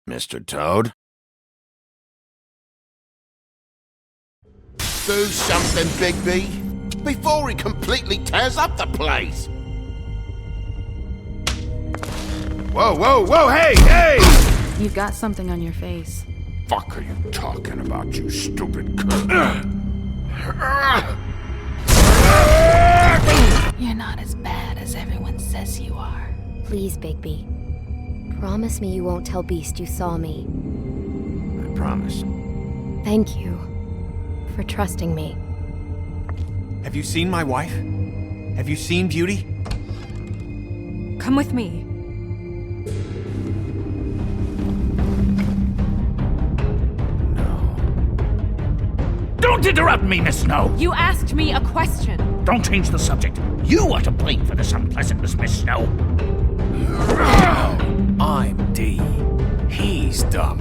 Mr. Toad? Do something, Bigby, before he completely tears up the place! Whoa, whoa, whoa, hey, hey! You've got something on your face. Fuck are you talking about, you stupid You're not as bad as everyone says you are. Please, Bigby. Promise me you won't tell Beast you saw me. I promise. Thank you for trusting me. Have you seen my wife? Have you seen Beauty? Come with me. Don't interrupt me, Miss Snow! You asked me a question. Don't change the subject. You are to blame for this unpleasantness, Miss Snow. I'm D. He's dumb.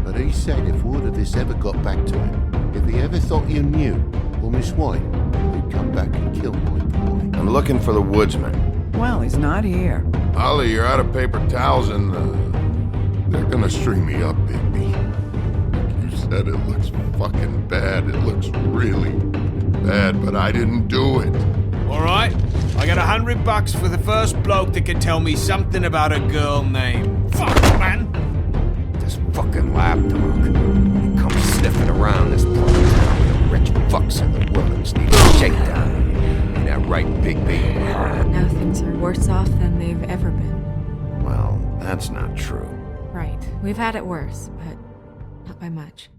But he said if word of this ever got back to him, if he ever thought you knew, or Miss White, he'd come back and kill my boy. I'm looking for the woodsman. Well, he's not here. Ollie, you're out of paper towels and, they're gonna string me up, Bigby. You said it looks fucking bad. It looks really bad, but I didn't do it. Alright, I got $100 for the first bloke that can tell me something about a girl named... Fuck, man! This fucking lapdog. He comes sniffing around this part of town. The rich fucks and the women's need a shakedown. Ain't that right, Bigby? Now things are worse off than they've ever been. Well, that's not true. Right. We've had it worse, but not by much.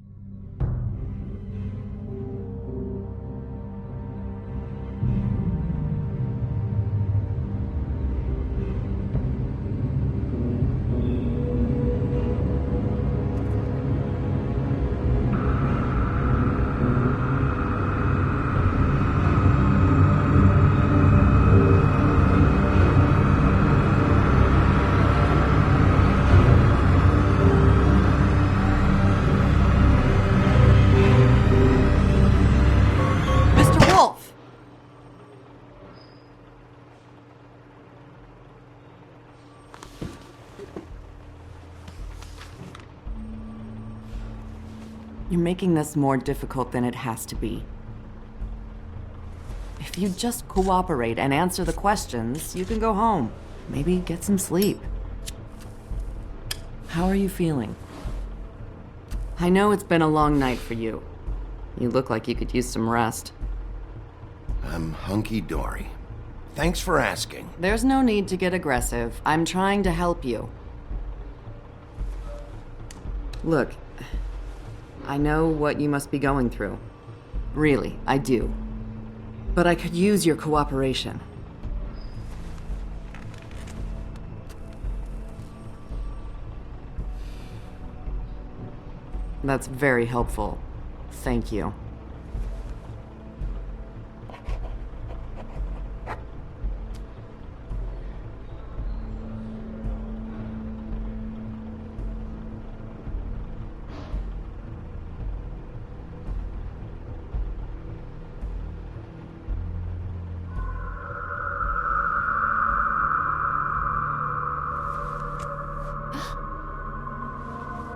You're making this more difficult than it has to be. If you just cooperate and answer the questions, you can go home. Maybe get some sleep. How are you feeling? I know it's been a long night for you. You look like you could use some rest. I'm hunky-dory. Thanks for asking. There's no need to get aggressive. I'm trying to help you. Look, I know what you must be going through. Really, I do. But I could use your cooperation. That's very helpful. Thank you.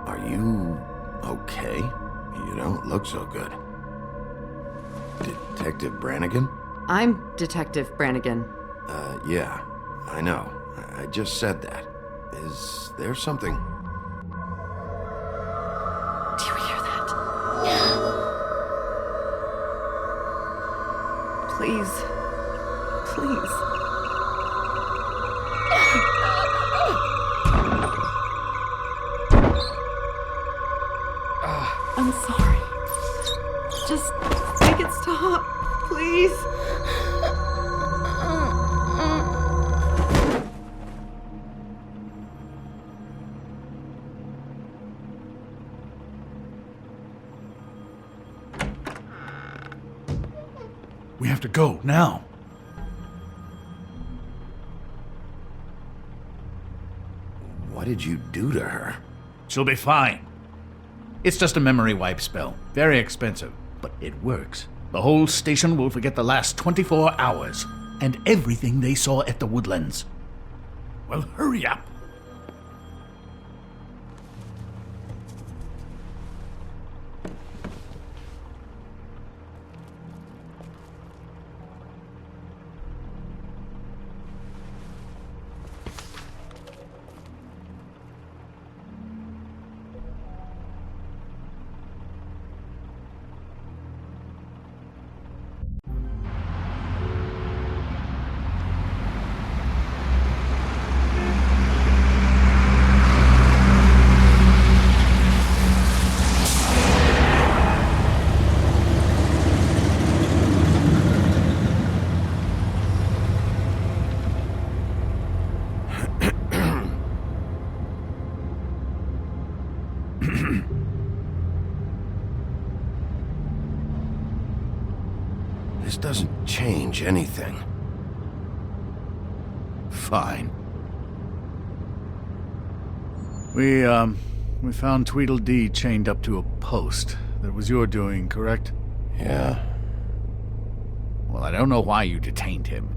Are you okay? You don't look so good. Detective Brannigan? I'm Detective Brannigan. Yeah, I know. I just said that. Is there something? Do you hear that? Please. Please. I'm sorry. Just make it stop, please. We have to go, now. What did you do to her? She'll be fine. It's just a memory wipe spell. Very expensive, but it works. The whole station will forget the last 24 hours and everything they saw at the Woodlands. Well, hurry up. This doesn't change anything. Fine. We found Tweedledee chained up to a post. That was your doing, correct? Yeah. Well, I don't know why you detained him.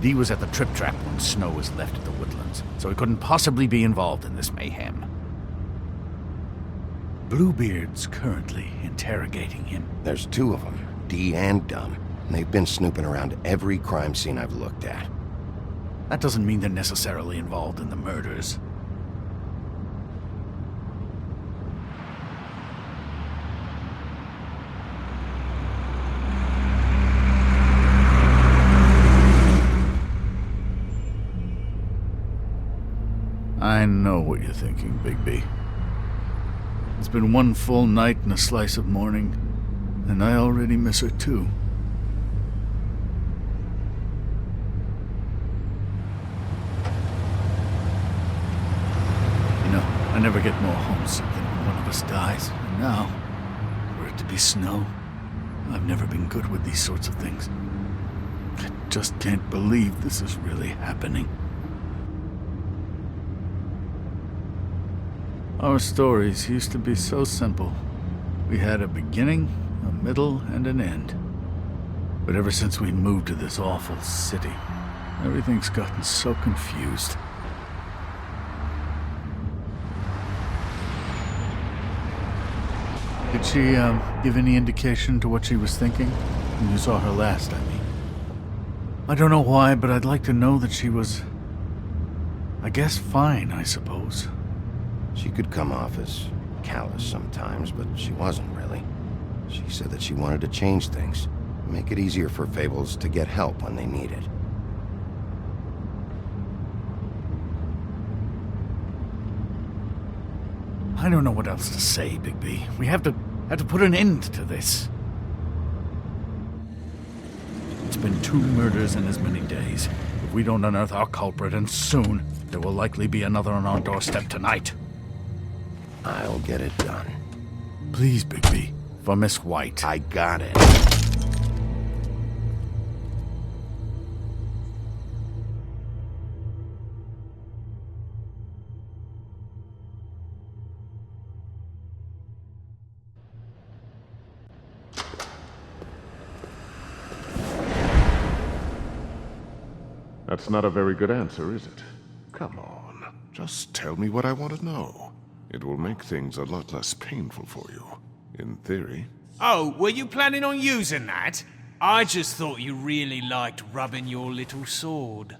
Dee was at the Trip Trap when Snow was left at the Woodlands, so he couldn't possibly be involved in this mayhem. Bluebeard's currently interrogating him. There's two of them, Dee and Dumb. And they've been snooping around every crime scene I've looked at. That doesn't mean they're necessarily involved in the murders. I know what you're thinking, Bigby. It's been one full night and a slice of morning, and I already miss her too. You know, I never get more homesick than when one of us dies, and now, for it to be Snow, I've never been good with these sorts of things. I just can't believe this is really happening. Our stories used to be so simple. We had a beginning, a middle, and an end. But ever since we moved to this awful city, everything's gotten so confused. Did she, give any indication to what she was thinking? When you saw her last, I mean. I don't know why, but I'd like to know that she was... I guess fine, I suppose. She could come off as callous sometimes, but she wasn't really. She said that she wanted to change things, make it easier for Fables to get help when they need it. I don't know what else to say, Bigby. We have to put an end to this. It's been 2 murders in as many days. If we don't unearth our culprit, and soon, there will likely be another on our doorstep tonight. I'll get it done. Please, Bigby. For Miss White. I got it. That's not a very good answer, is it? Come on, just tell me what I want to know. It will make things a lot less painful for you, in theory. Oh, were you planning on using that? I just thought you really liked rubbing your little sword.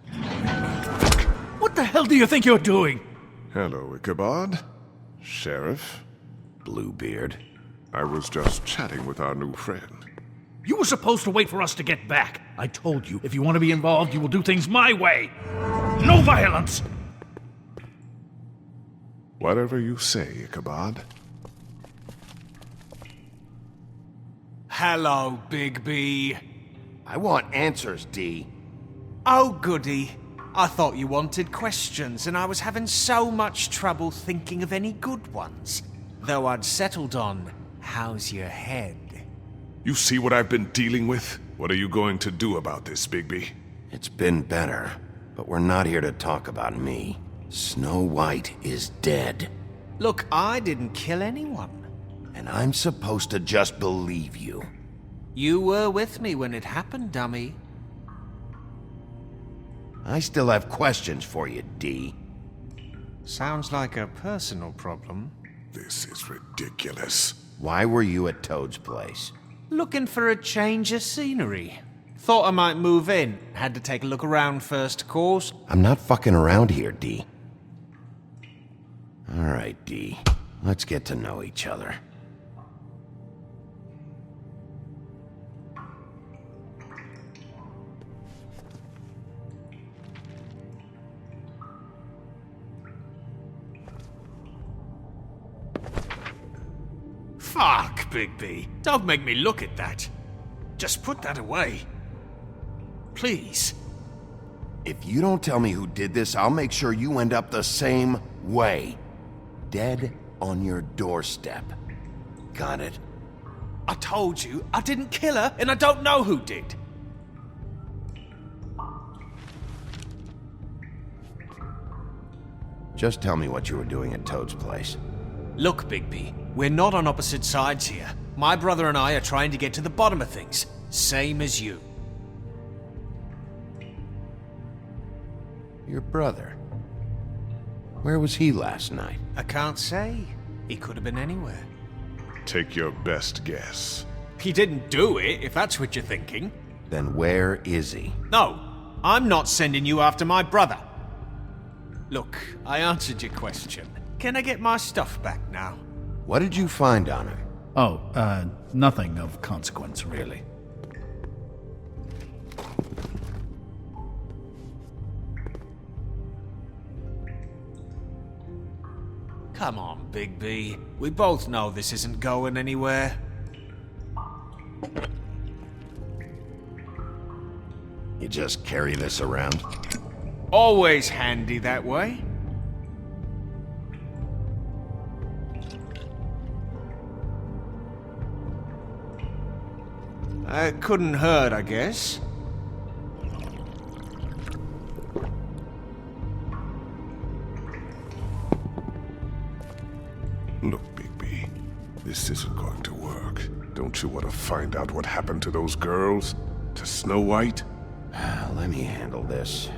What the hell do you think you're doing? Hello, Ichabod. Sheriff. Bluebeard. I was just chatting with our new friend. You were supposed to wait for us to get back. I told you, if you want to be involved, you will do things my way. No violence! Whatever you say, Ichabod. Hello, Bigby. I want answers, Dee. Oh, goody. I thought you wanted questions, and I was having so much trouble thinking of any good ones. Though I'd settled on, how's your head? You see what I've been dealing with? What are you going to do about this, Bigby? It's been better, but we're not here to talk about me. Snow White is dead. Look, I didn't kill anyone. And I'm supposed to just believe you. You were with me when it happened, dummy. I still have questions for you, D. Sounds like a personal problem. This is ridiculous. Why were you at Toad's place? Looking for a change of scenery. Thought I might move in. Had to take a look around first, of course. I'm not fucking around here, D. Alright, D. Let's get to know each other. Fuck, Bigby. Don't make me look at that. Just put that away. Please. If you don't tell me who did this, I'll make sure you end up the same way. Dead on your doorstep. Got it? I told you, I didn't kill her, and I don't know who did. Just tell me what you were doing at Toad's place. Look, Bigby, we're not on opposite sides here. My brother and I are trying to get to the bottom of things. Same as you. Your brother? Where was he last night? I can't say. He could have been anywhere. Take your best guess. He didn't do it, if that's what you're thinking. Then where is he? No, I'm not sending you after my brother. Look, I answered your question. Can I get my stuff back now? What did you find on him? Oh, nothing of consequence, really. Come on, Bigby. We both know this isn't going anywhere. You just carry this around? Always handy that way. Couldn't hurt, I guess. Look, Bigby, this isn't going to work. Don't you want to find out what happened to those girls? To Snow White? Let me handle this.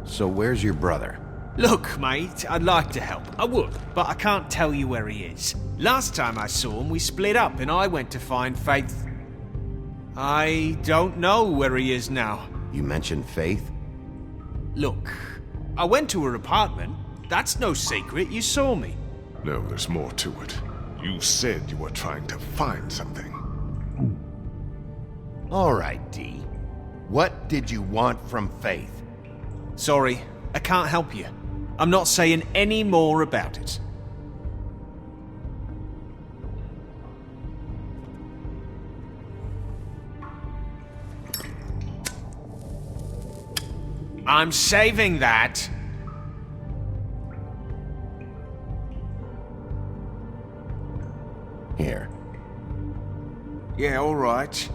So where's your brother? Look, mate, I'd like to help. I would, but I can't tell you where he is. Last time I saw him, we split up and I went to find Faith. I don't know where he is now. You mentioned Faith? Look, I went to her apartment. That's no secret, you saw me. No, there's more to it. You said you were trying to find something. All right, D. What did you want from Faith? Sorry, I can't help you. I'm not saying any more about it. I'm saving that. Here. Yeah, all right.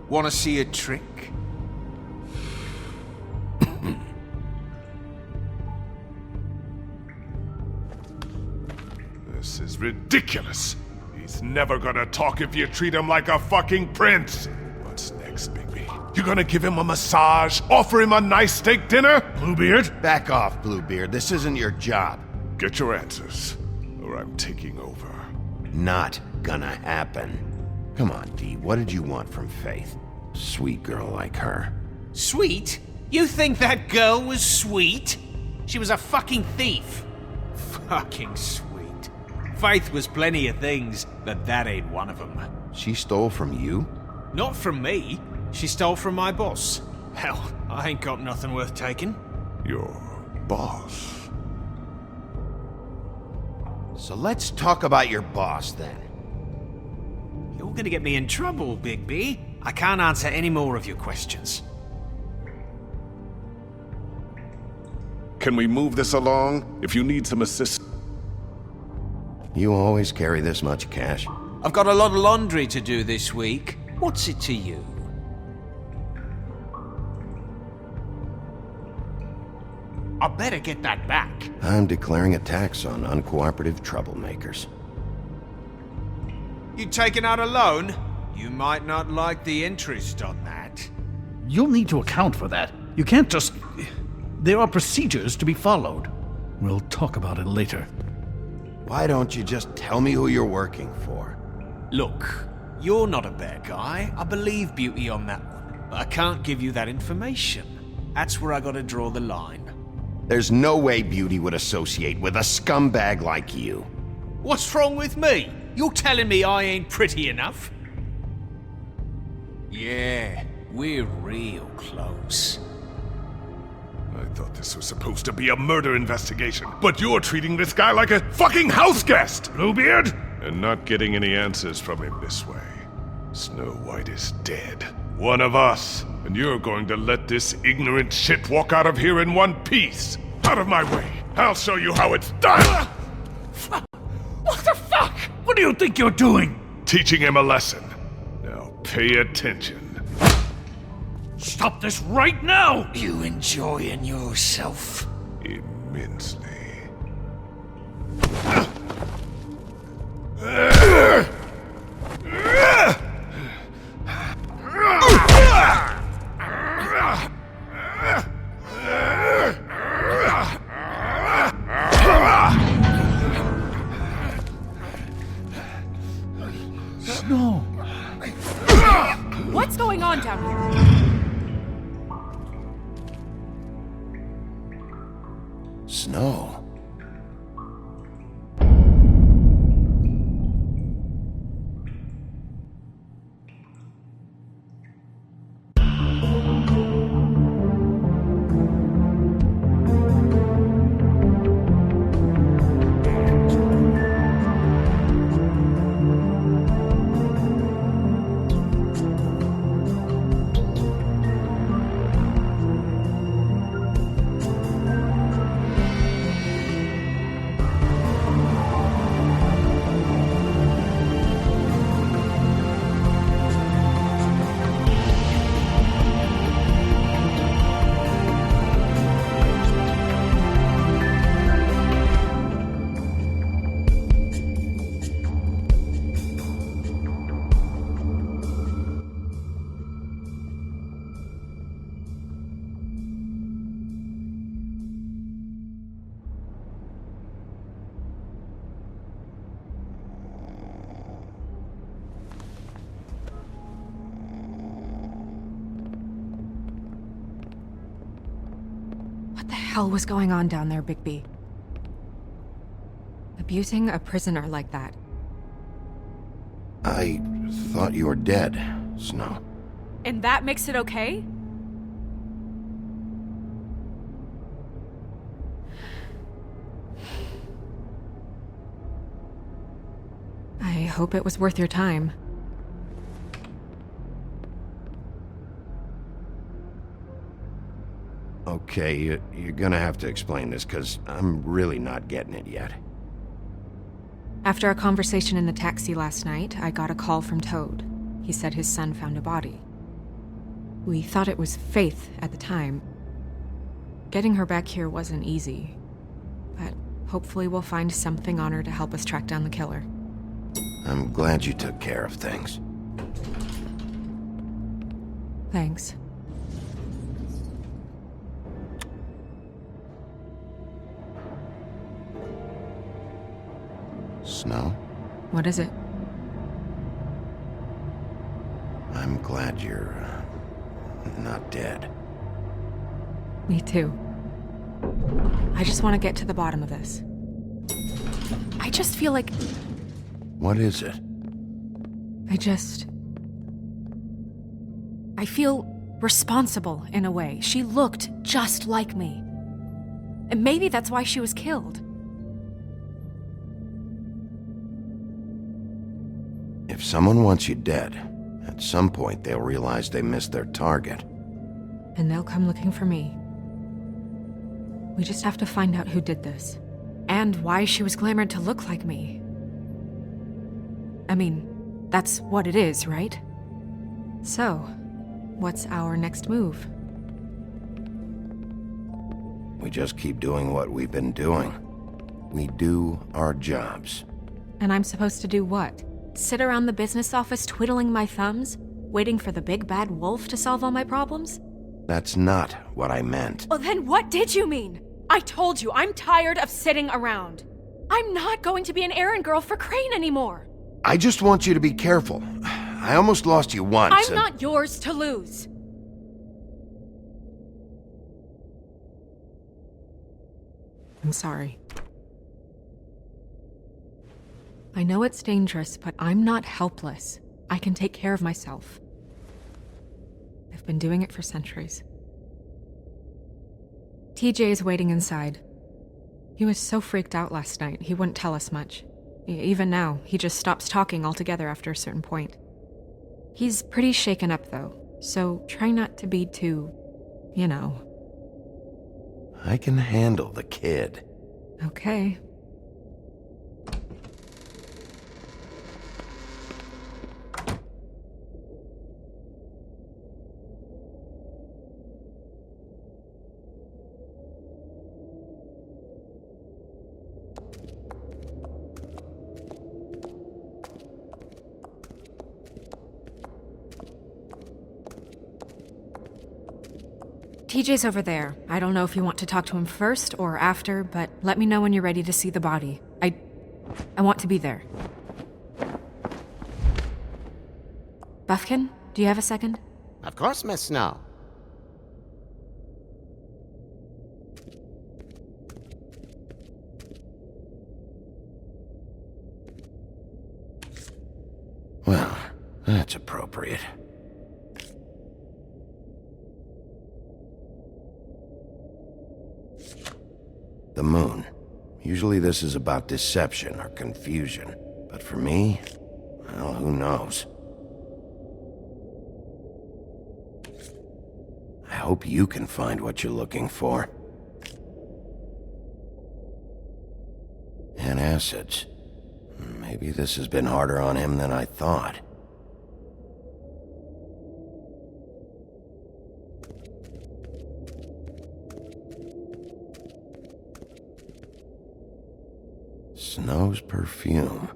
Want to see a trick? This is ridiculous. He's never gonna talk if you treat him like a fucking prince. What's next, Bigby? You gonna give him a massage? Offer him a nice steak dinner? Bluebeard? Back off, Bluebeard. This isn't your job. Get your answers, or I'm taking over. Not gonna happen. Come on, D. What did you want from Faith? Sweet girl like her. Sweet? You think that girl was sweet? She was a fucking thief. Fucking sweet. Faith was plenty of things, but that ain't one of them. She stole from you? Not from me. She stole from my boss. Hell, I ain't got nothing worth taking. Your boss? So let's talk about your boss, then. You're gonna get me in trouble, Bigby. I can't answer any more of your questions. Can we move this along? If you need some assistance... You always carry this much cash? I've got a lot of laundry to do this week. What's it to you? I better get that back. I'm declaring a tax on uncooperative troublemakers. You taking out a loan? You might not like the interest on that. You'll need to account for that. You can't just... There are procedures to be followed. We'll talk about it later. Why don't you just tell me who you're working for? Look, you're not a bad guy. I believe Beauty on that one. But I can't give you that information. That's where I gotta draw the line. There's no way Beauty would associate with a scumbag like you. What's wrong with me? You're telling me I ain't pretty enough? Yeah, we're real close. I thought this was supposed to be a murder investigation, but you're treating this guy like a fucking house guest, Bluebeard! And not getting any answers from him this way. Snow White is dead. One of us. And you're going to let this ignorant shit walk out of here in one piece. Out of my way. I'll show you how it's done! What the fuck? What do you think you're doing? Teaching him a lesson. Now pay attention. Stop this right now! You enjoying yourself? Immensely. Snow! What's going on down here? Snow. What the hell was going on down there, Bigby? Abusing a prisoner like that. I thought you were dead, Snow. And that makes it okay? I hope it was worth your time. Okay, you're gonna have to explain this, because I'm really not getting it yet. After a conversation in the taxi last night, I got a call from Toad. He said his son found a body. We thought it was Faith at the time. Getting her back here wasn't easy, but hopefully we'll find something on her to help us track down the killer. I'm glad you took care of things. Thanks. Snow? What is it? I'm glad you're not dead. Me too. I just want to get to the bottom of this. I just feel like... What is it? I feel responsible in a way. She looked just like me. And maybe that's why she was killed. If someone wants you dead, at some point they'll realize they missed their target. And they'll come looking for me. We just have to find out who did this. And why she was glamored to look like me. I mean, that's what it is, right? So, what's our next move? We just keep doing what we've been doing. We do our jobs. And I'm supposed to do what? Sit around the business office twiddling my thumbs, waiting for the big bad wolf to solve all my problems? That's not what I meant. Well, then what did you mean? I told you, I'm tired of sitting around. I'm not going to be an errand girl for Crane anymore. I just want you to be careful. I almost lost you once. I'm not yours to lose. I'm sorry. I know it's dangerous, but I'm not helpless. I can take care of myself. I've been doing it for centuries. TJ is waiting inside. He was so freaked out last night, he wouldn't tell us much. Even now, he just stops talking altogether after a certain point. He's pretty shaken up, though, so try not to be too, you know. I can handle the kid. Okay. TJ's over there. I don't know if you want to talk to him first or after, but let me know when you're ready to see the body. I want to be there. Buffkin, do you have a second? Of course, Miss Snow. Well, that's appropriate. The moon. Usually this is about deception or confusion. But for me, well, who knows? I hope you can find what you're looking for. And acids. Maybe this has been harder on him than I thought. Snow's perfume.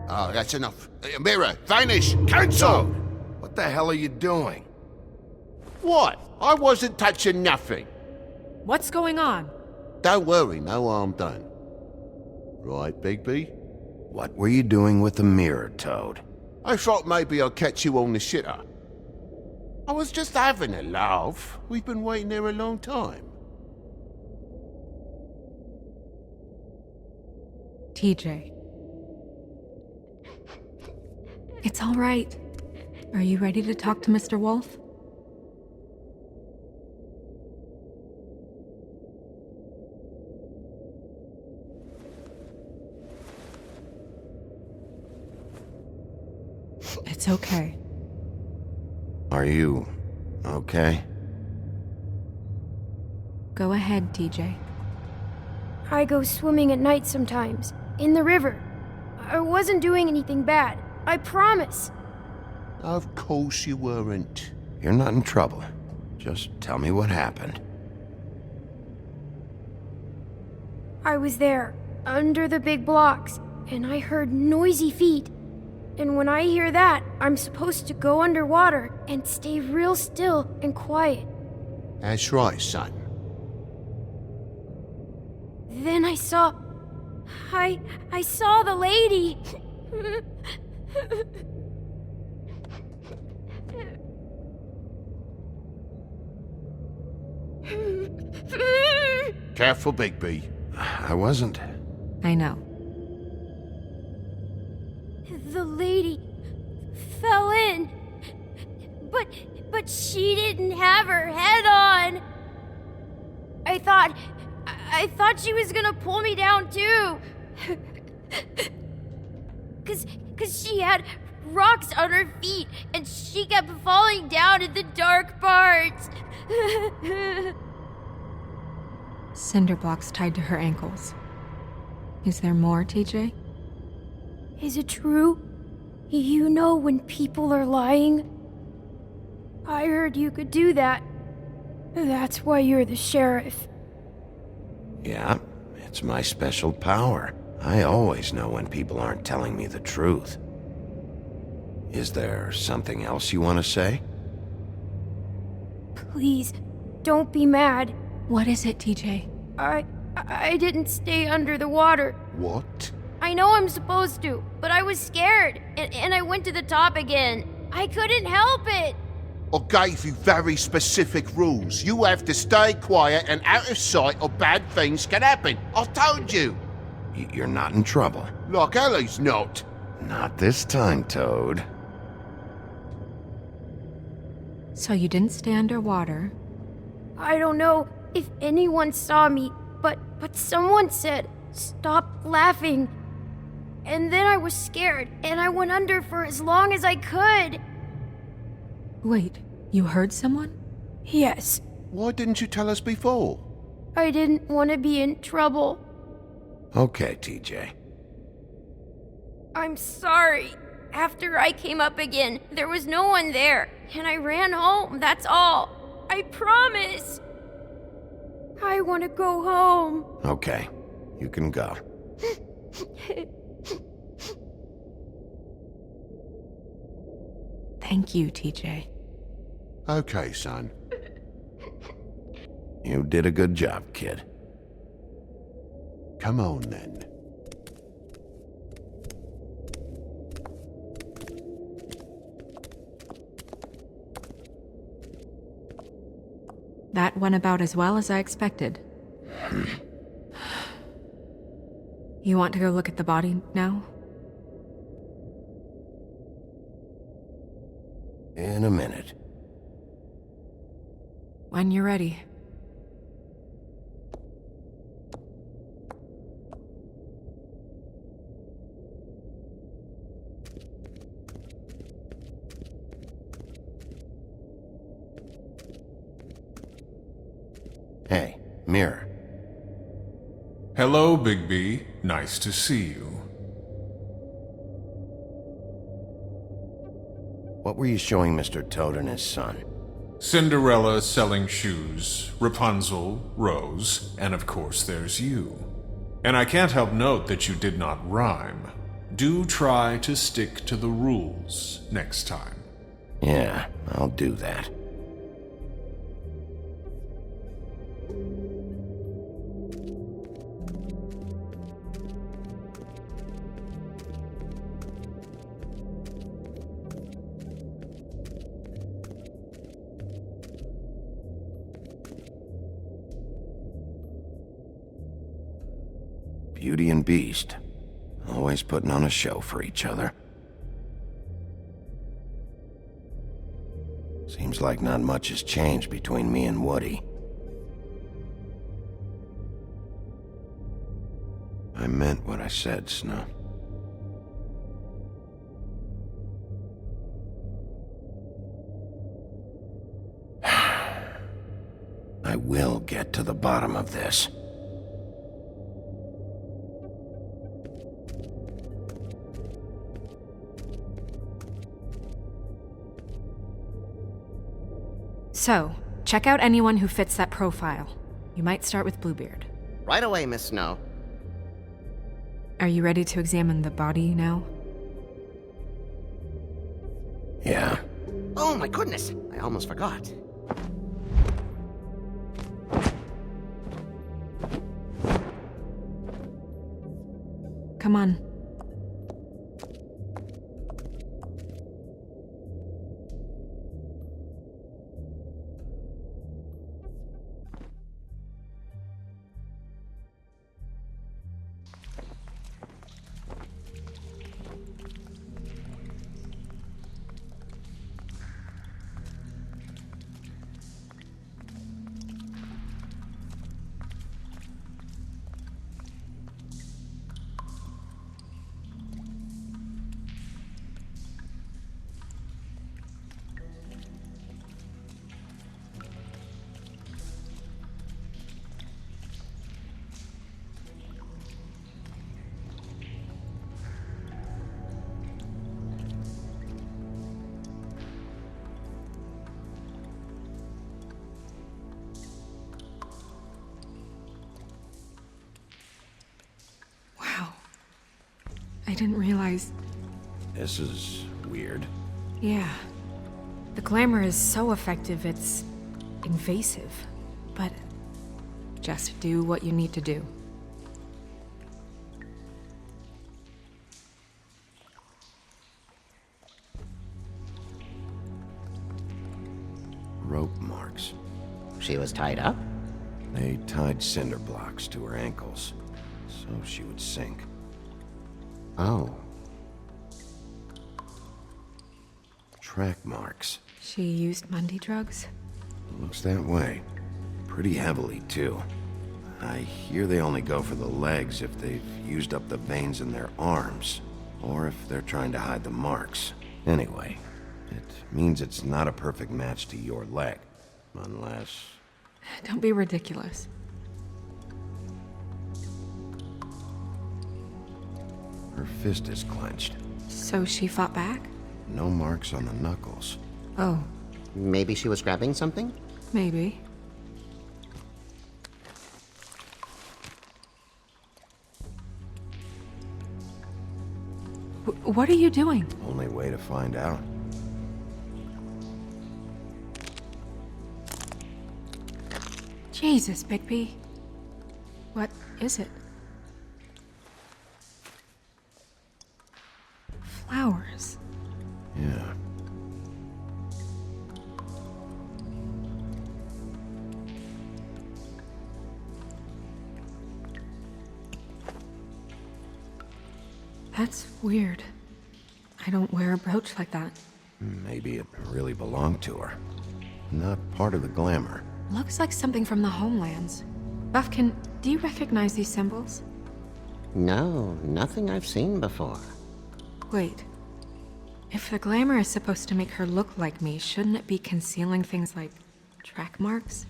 Oh, that's enough. Mirror, vanish, cancel! What the hell are you doing? What? I wasn't touching nothing. What's going on? Don't worry, no harm done. Right, Bigby? What were you doing with the mirror, Toad? I thought maybe I'd catch you on the shitter. I was just having a laugh. We've been waiting there a long time. TJ. It's all right. Are you ready to talk to Mr. Wolf? It's okay. Are you okay? Go ahead, TJ. I go swimming at night sometimes, in the river. I wasn't doing anything bad. I promise. Of course you weren't. You're not in trouble. Just tell me what happened. I was there, under the big blocks, and I heard noisy feet. And when I hear that, I'm supposed to go underwater and stay real still and quiet. That's right, son. Then I saw the lady. Careful, Bigby. I wasn't. I know. The lady fell in. But she didn't have her head on. I I thought she was gonna pull me down too. Cause she had rocks on her feet and she kept falling down in the dark parts. Cinder blocks tied to her ankles. Is there more, TJ? Is it true? You know when people are lying? I heard you could do that. That's why you're the sheriff. Yeah, it's my special power. I always know when people aren't telling me the truth. Is there something else you want to say? Please, don't be mad. What is it, TJ? I didn't stay under the water. What? I know I'm supposed to, but I was scared, and I went to the top again. I couldn't help it. I gave you very specific rules. You have to stay quiet and out of sight or bad things can happen. I told you. You're not in trouble. Like Ellie's not. Not this time, Toad. So you didn't stay underwater. I don't know if anyone saw me, but someone said, "Stop laughing." And then I was scared, and I went under for as long as I could. Wait, you heard someone? Yes. Why didn't you tell us before? I didn't want to be in trouble. Okay, TJ. I'm sorry. After I came up again, there was no one there, and I ran home, that's all. I promise. I want to go home. Okay, you can go. Thank you, TJ. Okay, son. You did a good job, kid. Come on, then. That went about as well as I expected. You want to go look at the body now? In a minute. When you're ready. Hey, mirror. Hello, Bigby. Nice to see you. What were you showing Mr. Toad and his son? Cinderella selling shoes, Rapunzel, Rose, and of course there's you. And I can't help note that you did not rhyme. Do try to stick to the rules next time. Yeah, I'll do that. Beauty and Beast. Always putting on a show for each other. Seems like not much has changed between me and Woody. I meant what I said, Snow. I will get to the bottom of this. So, check out anyone who fits that profile. You might start with Bluebeard. Right away, Miss Snow. Are you ready to examine the body now? Yeah. Oh my goodness, I almost forgot. Come on. didn't realize... This is weird. Yeah. The glamour is so effective, it's invasive. But just do what you need to do. Rope marks. She was tied up? They tied cinder blocks to her ankles, so she would sink. Oh. Track marks. She used Mundy drugs? Looks that way. Pretty heavily, too. I hear they only go for the legs if they've used up the veins in their arms, or if they're trying to hide the marks. Anyway, it means it's not a perfect match to your leg, unless... Don't be ridiculous. Her fist is clenched. So she fought back? No marks on the knuckles. Oh. Maybe she was grabbing something? Maybe. What are you doing? Only way to find out. Jesus, Bigby. What is it? Flowers. Yeah. That's weird. I don't wear a brooch like that. Maybe it really belonged to her. Not part of the glamour. Looks like something from the homelands. Buffkin, do you recognize these symbols? No, nothing I've seen before. Wait. If the glamour is supposed to make her look like me, shouldn't it be concealing things like track marks?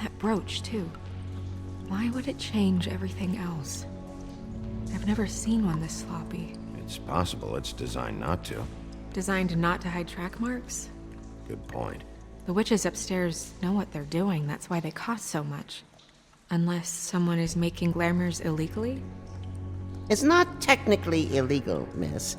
That brooch, too. Why would it change everything else? I've never seen one this sloppy. It's possible it's designed not to. Designed not to hide track marks? Good point. The witches upstairs know what they're doing, that's why they cost so much. Unless someone is making glamours illegally? It's not technically illegal, miss.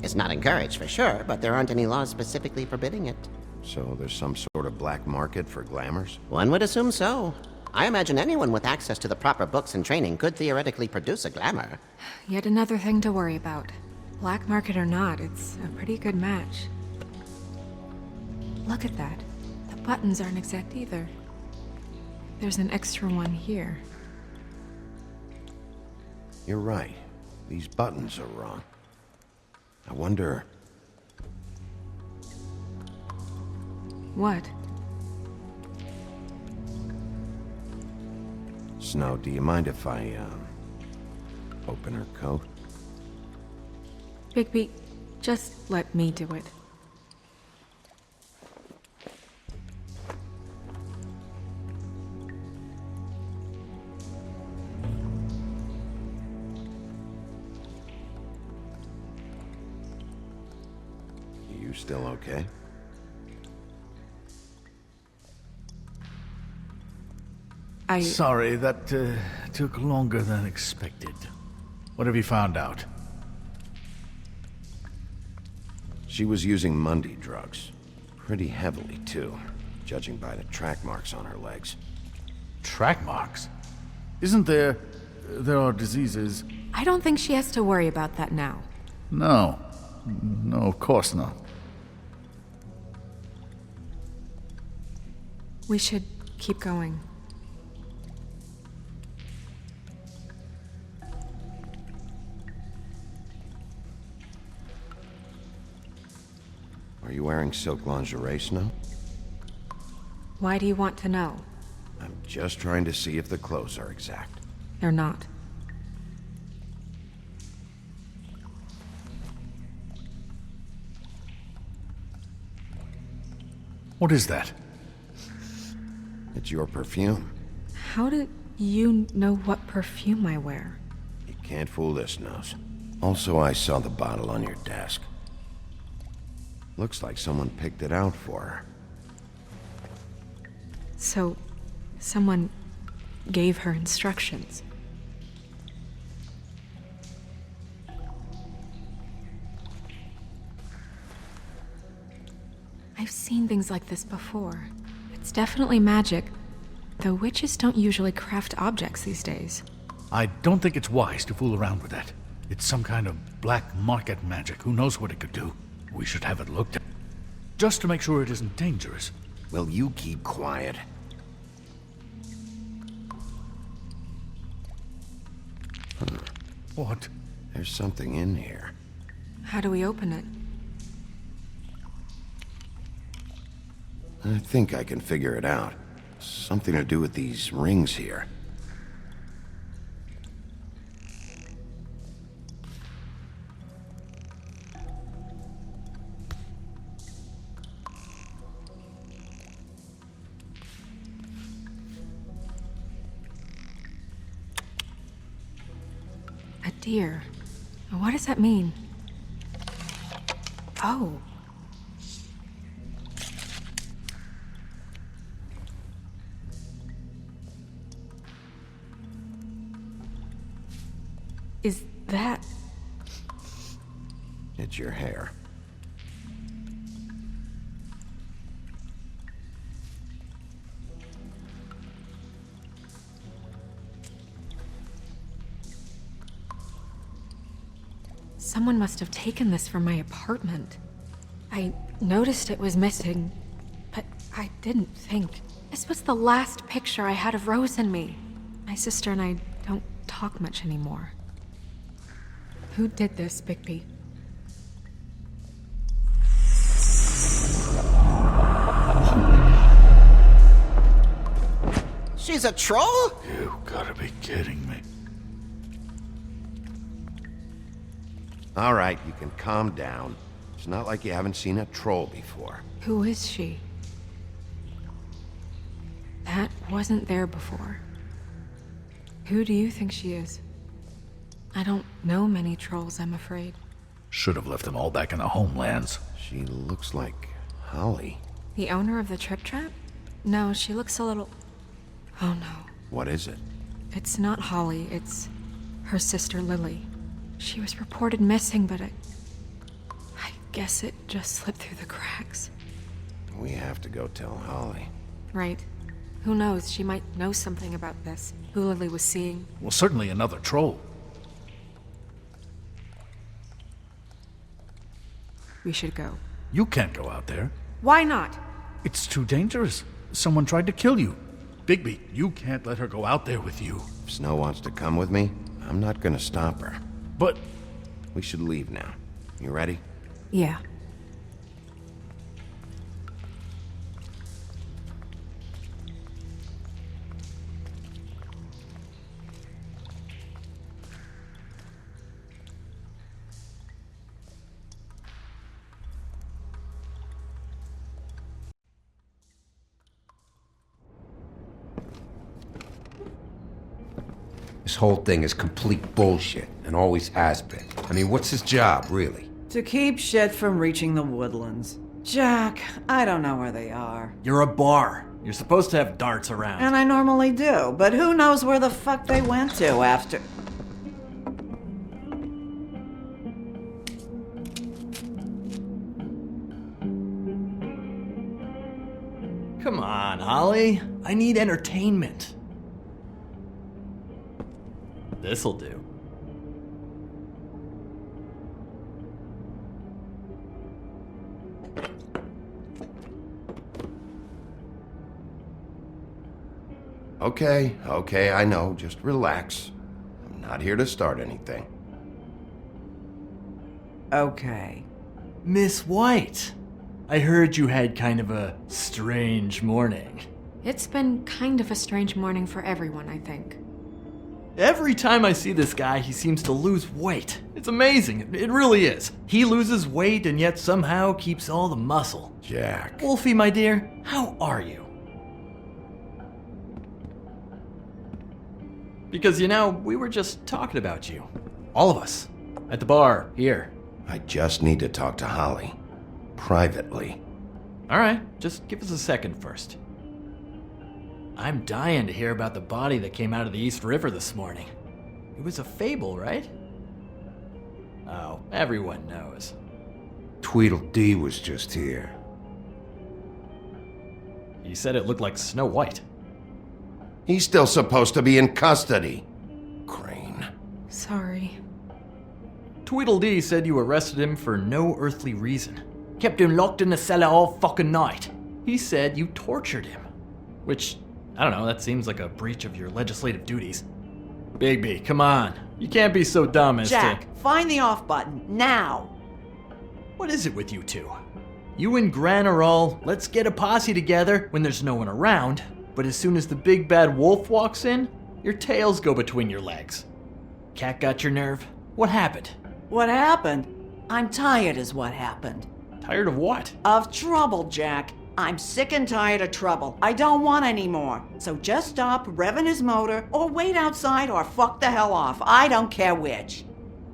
It's not encouraged for sure, but there aren't any laws specifically forbidding it. So there's some sort of black market for glamours? One would assume so. I imagine anyone with access to the proper books and training could theoretically produce a glamour. Yet another thing to worry about. Black market or not, it's a pretty good match. Look at that. The buttons aren't exact either. There's an extra one here. You're right. These buttons are wrong. I wonder... What? Snow, do you mind if I, open her coat? Bigby, just let me do it. You still okay? Sorry, that took longer than expected. What have you found out? She was using Mundy drugs. Pretty heavily, too, judging by the track marks on her legs. Track marks? Isn't there... there are diseases... I don't think she has to worry about that now. No. No, of course not. We should keep going. Are you wearing silk lingerie, Snow? Why do you want to know? I'm just trying to see if the clothes are exact. They're not. What is that? It's your perfume. How do you know what perfume I wear? You can't fool this nose. Also, I saw the bottle on your desk. Looks like someone picked it out for her. So, someone gave her instructions. I've seen things like this before. It's definitely magic, though witches don't usually craft objects these days. I don't think it's wise to fool around with that. It's some kind of black market magic. Who knows what it could do? We should have it looked at. Just to make sure it isn't dangerous. Will you keep quiet? What? There's something in here. How do we open it? I think I can figure it out. Something to do with these rings here. A deer. What does that mean? Oh. Is that... It's your hair. Someone must have taken this from my apartment. I noticed it was missing, but I didn't think. This was the last picture I had of Rose and me. My sister and I don't talk much anymore. Who did this, Bigby? She's a troll? You gotta be kidding me. All right, you can calm down. It's not like you haven't seen a troll before. Who is she? That wasn't there before. Who do you think she is? I don't know many trolls, I'm afraid. Should have left them all back in the homelands. She looks like Holly. The owner of the Trip Trap? No, she looks a little... Oh no. What is it? It's not Holly, it's her sister Lily. She was reported missing, but I guess it just slipped through the cracks. We have to go tell Holly. Right. Who knows, she might know something about this. Who Lily was seeing. Well, certainly another troll. We should go. You can't go out there. Why not? It's too dangerous. Someone tried to kill you. Bigby, you can't let her go out there with you. If Snow wants to come with me, I'm not gonna stop her. But... We should leave now. You ready? Yeah. This whole thing is complete bullshit, and always has been. I mean, what's his job, really? To keep shit from reaching the woodlands. Jack, I don't know where they are. You're a bar. You're supposed to have darts around. And I normally do, but who knows where the fuck they went to after... Come on, Holly. I need entertainment. This'll do. Okay, I know. Just relax. I'm not here to start anything. Okay. Miss White, I heard you had kind of a strange morning. It's been kind of a strange morning for everyone, I think. Every time I see this guy, he seems to lose weight. It's amazing. It really is. He loses weight and yet somehow keeps all the muscle. Jack. Wolfie, my dear, how are you? Because, you know, we were just talking about you. All of us. At the bar, here. I just need to talk to Holly. Privately. Alright, just give us a second first. I'm dying to hear about the body that came out of the East River this morning. It was a fable, right? Oh, everyone knows. Tweedledee was just here. He said it looked like Snow White. He's still supposed to be in custody. Crane. Sorry. Tweedledee said you arrested him for no earthly reason. Kept him locked in the cellar all fucking night. He said you tortured him. Which, I don't know, that seems like a breach of your legislative duties. Bigby, come on. You can't be so dumb as Jack, find the off button, now! What is it with you two? You and Gran are all, let's get a posse together when there's no one around, but as soon as the big bad wolf walks in, your tails go between your legs. Cat got your nerve? What happened? What happened? I'm tired is what happened. Tired of what? Of trouble, Jack. I'm sick and tired of trouble. I don't want any more. So just stop revving his motor, or wait outside, or fuck the hell off. I don't care which.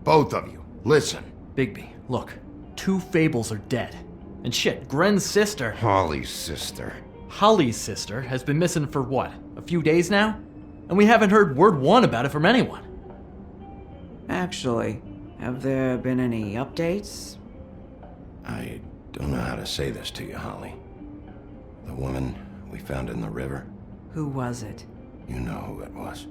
Both of you, listen. Bigby, look. 2 fables are dead. And shit, Gren's sister... Holly's sister. Holly's sister has been missing for what? A few days now? And we haven't heard word one about it from anyone. Actually, have there been any updates? I don't know how to say this to you, Holly. The woman we found in the river. Who was it? You know who it was.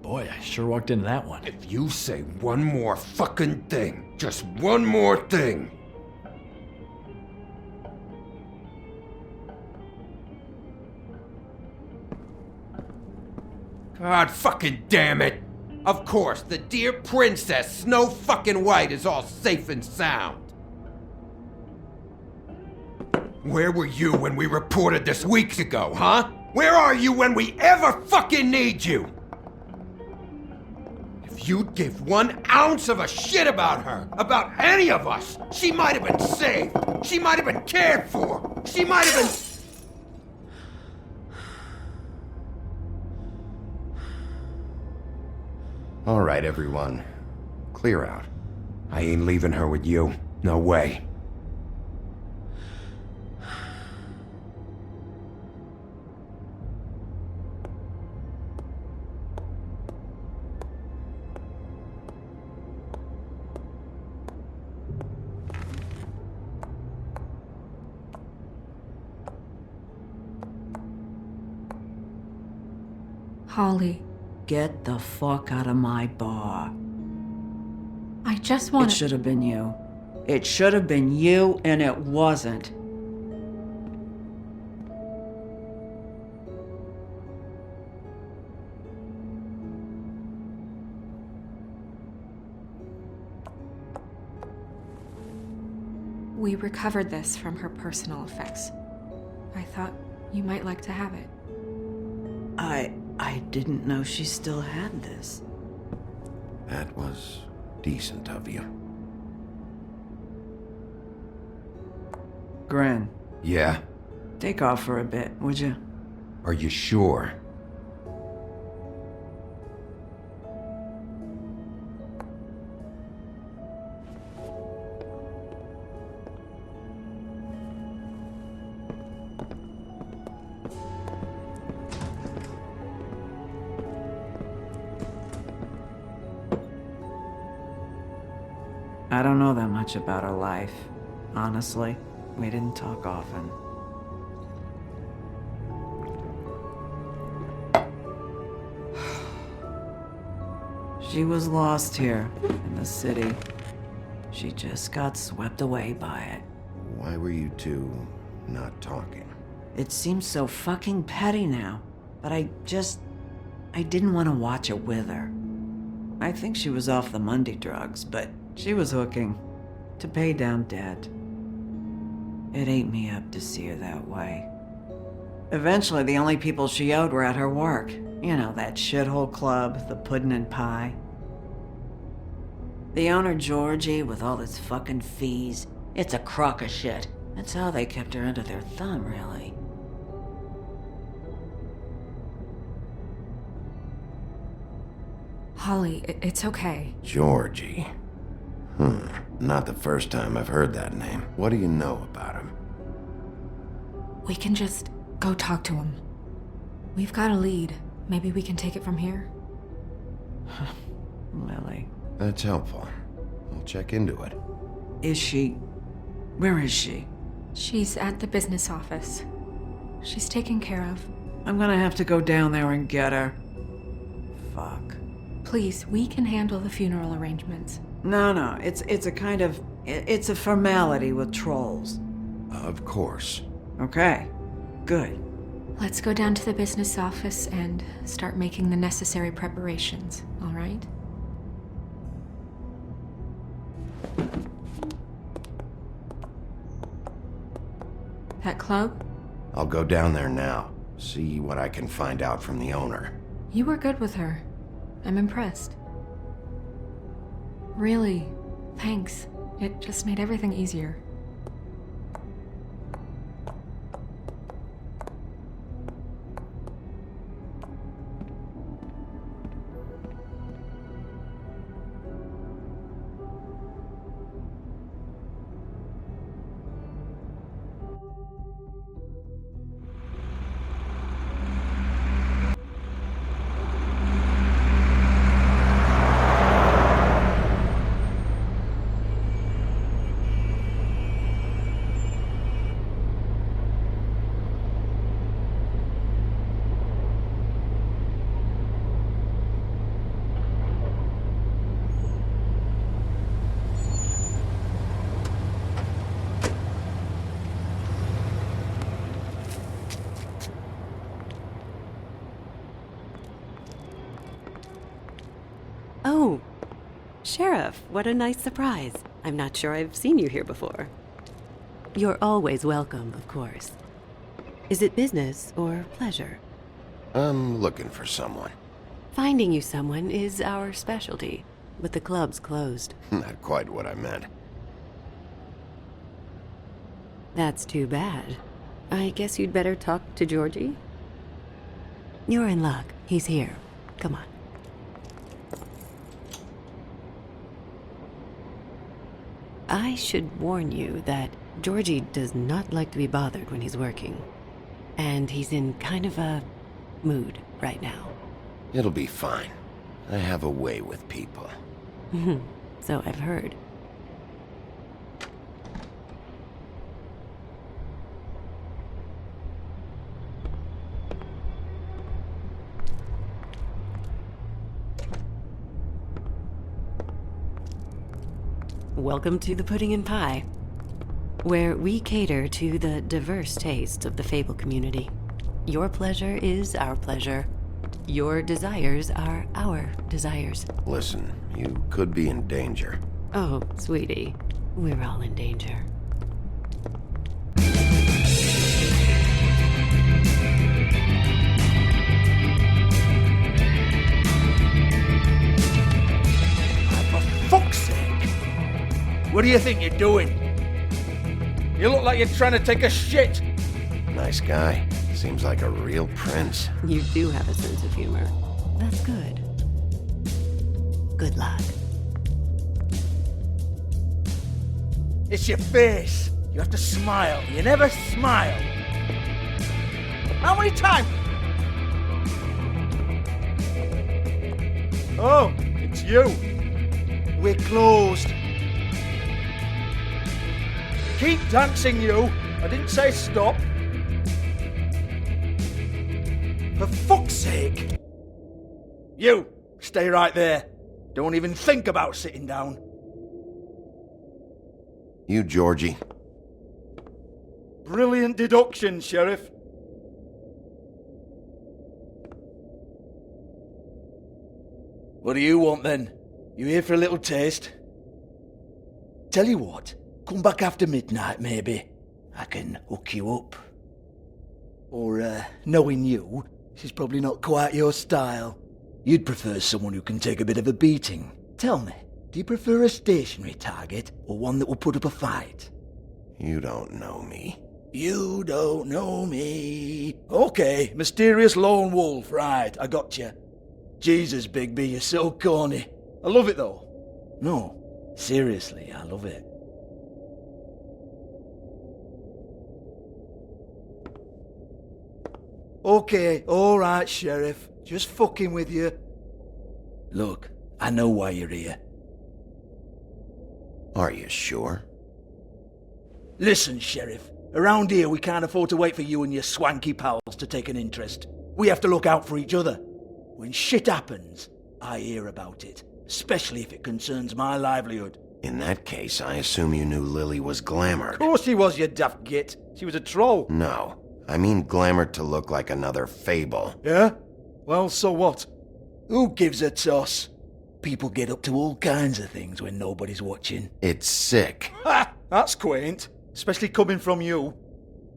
Boy, I sure walked into that one. If you say one more fucking thing, just one more thing. God fucking damn it! Of course, the dear princess Snow fucking White is all safe and sound. Where were you when we reported this weeks ago, huh? Where are you when we ever fucking need you? If you'd give 1 ounce of a shit about her, about any of us, she might have been saved. She might have been cared for. She might have been... All right, everyone. Clear out. I ain't leaving her with you. No way. Holly. Get the fuck out of my bar. I just want It should have been you. It should have been you, and it wasn't. We recovered this from her personal effects. I thought you might like to have it. I didn't know she still had this. That was decent of you. Gren. Yeah? Take off for a bit, would you? Are you sure? I don't know that much about her life. Honestly, we didn't talk often. She was lost here, in the city. She just got swept away by it. Why were you two not talking? It seems so fucking petty now, but I didn't want to watch it with her. I think she was off the Monday drugs, but she was hooking to pay down debt. It ate me up to see her that way. Eventually, the only people she owed were at her work. You know, that shithole club, the Puddin' and Pie. The owner, Georgie, with all his fucking fees, it's a crock of shit. That's how they kept her under their thumb, really. Holly, it's okay. Georgie. Not the first time I've heard that name. What do you know about him? We can just go talk to him. We've got a lead. Maybe we can take it from here? Lily. That's helpful. I'll check into it. Is she... Where is she? She's at the business office. She's taken care of. I'm gonna have to go down there and get her. Fuck. Please, we can handle the funeral arrangements. No, it's a kind of... It's a formality with trolls. Of course. Okay, good. Let's go down to the business office and start making the necessary preparations, all right? That club? I'll go down there now. See what I can find out from the owner. You were good with her. I'm impressed. Really, thanks. It just made everything easier. Oh, Sheriff, what a nice surprise. I'm not sure I've seen you here before. You're always welcome, of course. Is it business or pleasure? I'm looking for someone. Finding you someone is our specialty, but the club's closed. Not quite what I meant. That's too bad. I guess you'd better talk to Georgie. You're in luck. He's here. Come on. I should warn you that Georgie does not like to be bothered when he's working. And he's in kind of a mood right now. It'll be fine. I have a way with people. So I've heard. Welcome to the Pudding and Pie, where we cater to the diverse tastes of the Fable community. Your pleasure is our pleasure. Your desires are our desires. Listen, you could be in danger. Oh, sweetie, we're all in danger. For fuck's sake! What do you think you're doing? You look like you're trying to take a shit. Nice guy. Seems like a real prince. You do have a sense of humor. That's good. Good luck. It's your face. You have to smile. You never smile. How many times? Oh, it's you. We're closed. Keep dancing, you. I didn't say stop. For fuck's sake. You, stay right there. Don't even think about sitting down. You, Georgie. Brilliant deduction, Sheriff. What do you want then? You here for a little taste? Tell you what, come back after midnight maybe. I can hook you up. Or, knowing you, she's probably not quite your style. You'd prefer someone who can take a bit of a beating. Tell me, do you prefer a stationary target or one that will put up a fight? You don't know me. You don't know me. Okay, mysterious lone wolf, right, I got you. Jesus, Bigby, you're so corny. I love it though. No, seriously, I love it. Okay, alright, Sheriff. Just fucking with you. Look, I know why you're here. Are you sure? Listen, Sheriff. Around here, we can't afford to wait for you and your swanky pals to take an interest. We have to look out for each other. When shit happens, I hear about it, especially if it concerns my livelihood. In that case, I assume you knew Lily was glamored. Of course she was, you daft git. She was a troll. No, I mean glamored to look like another fable. Yeah? Well, so what? Who gives a toss? People get up to all kinds of things when nobody's watching. It's sick. Ha! That's quaint. Especially coming from you.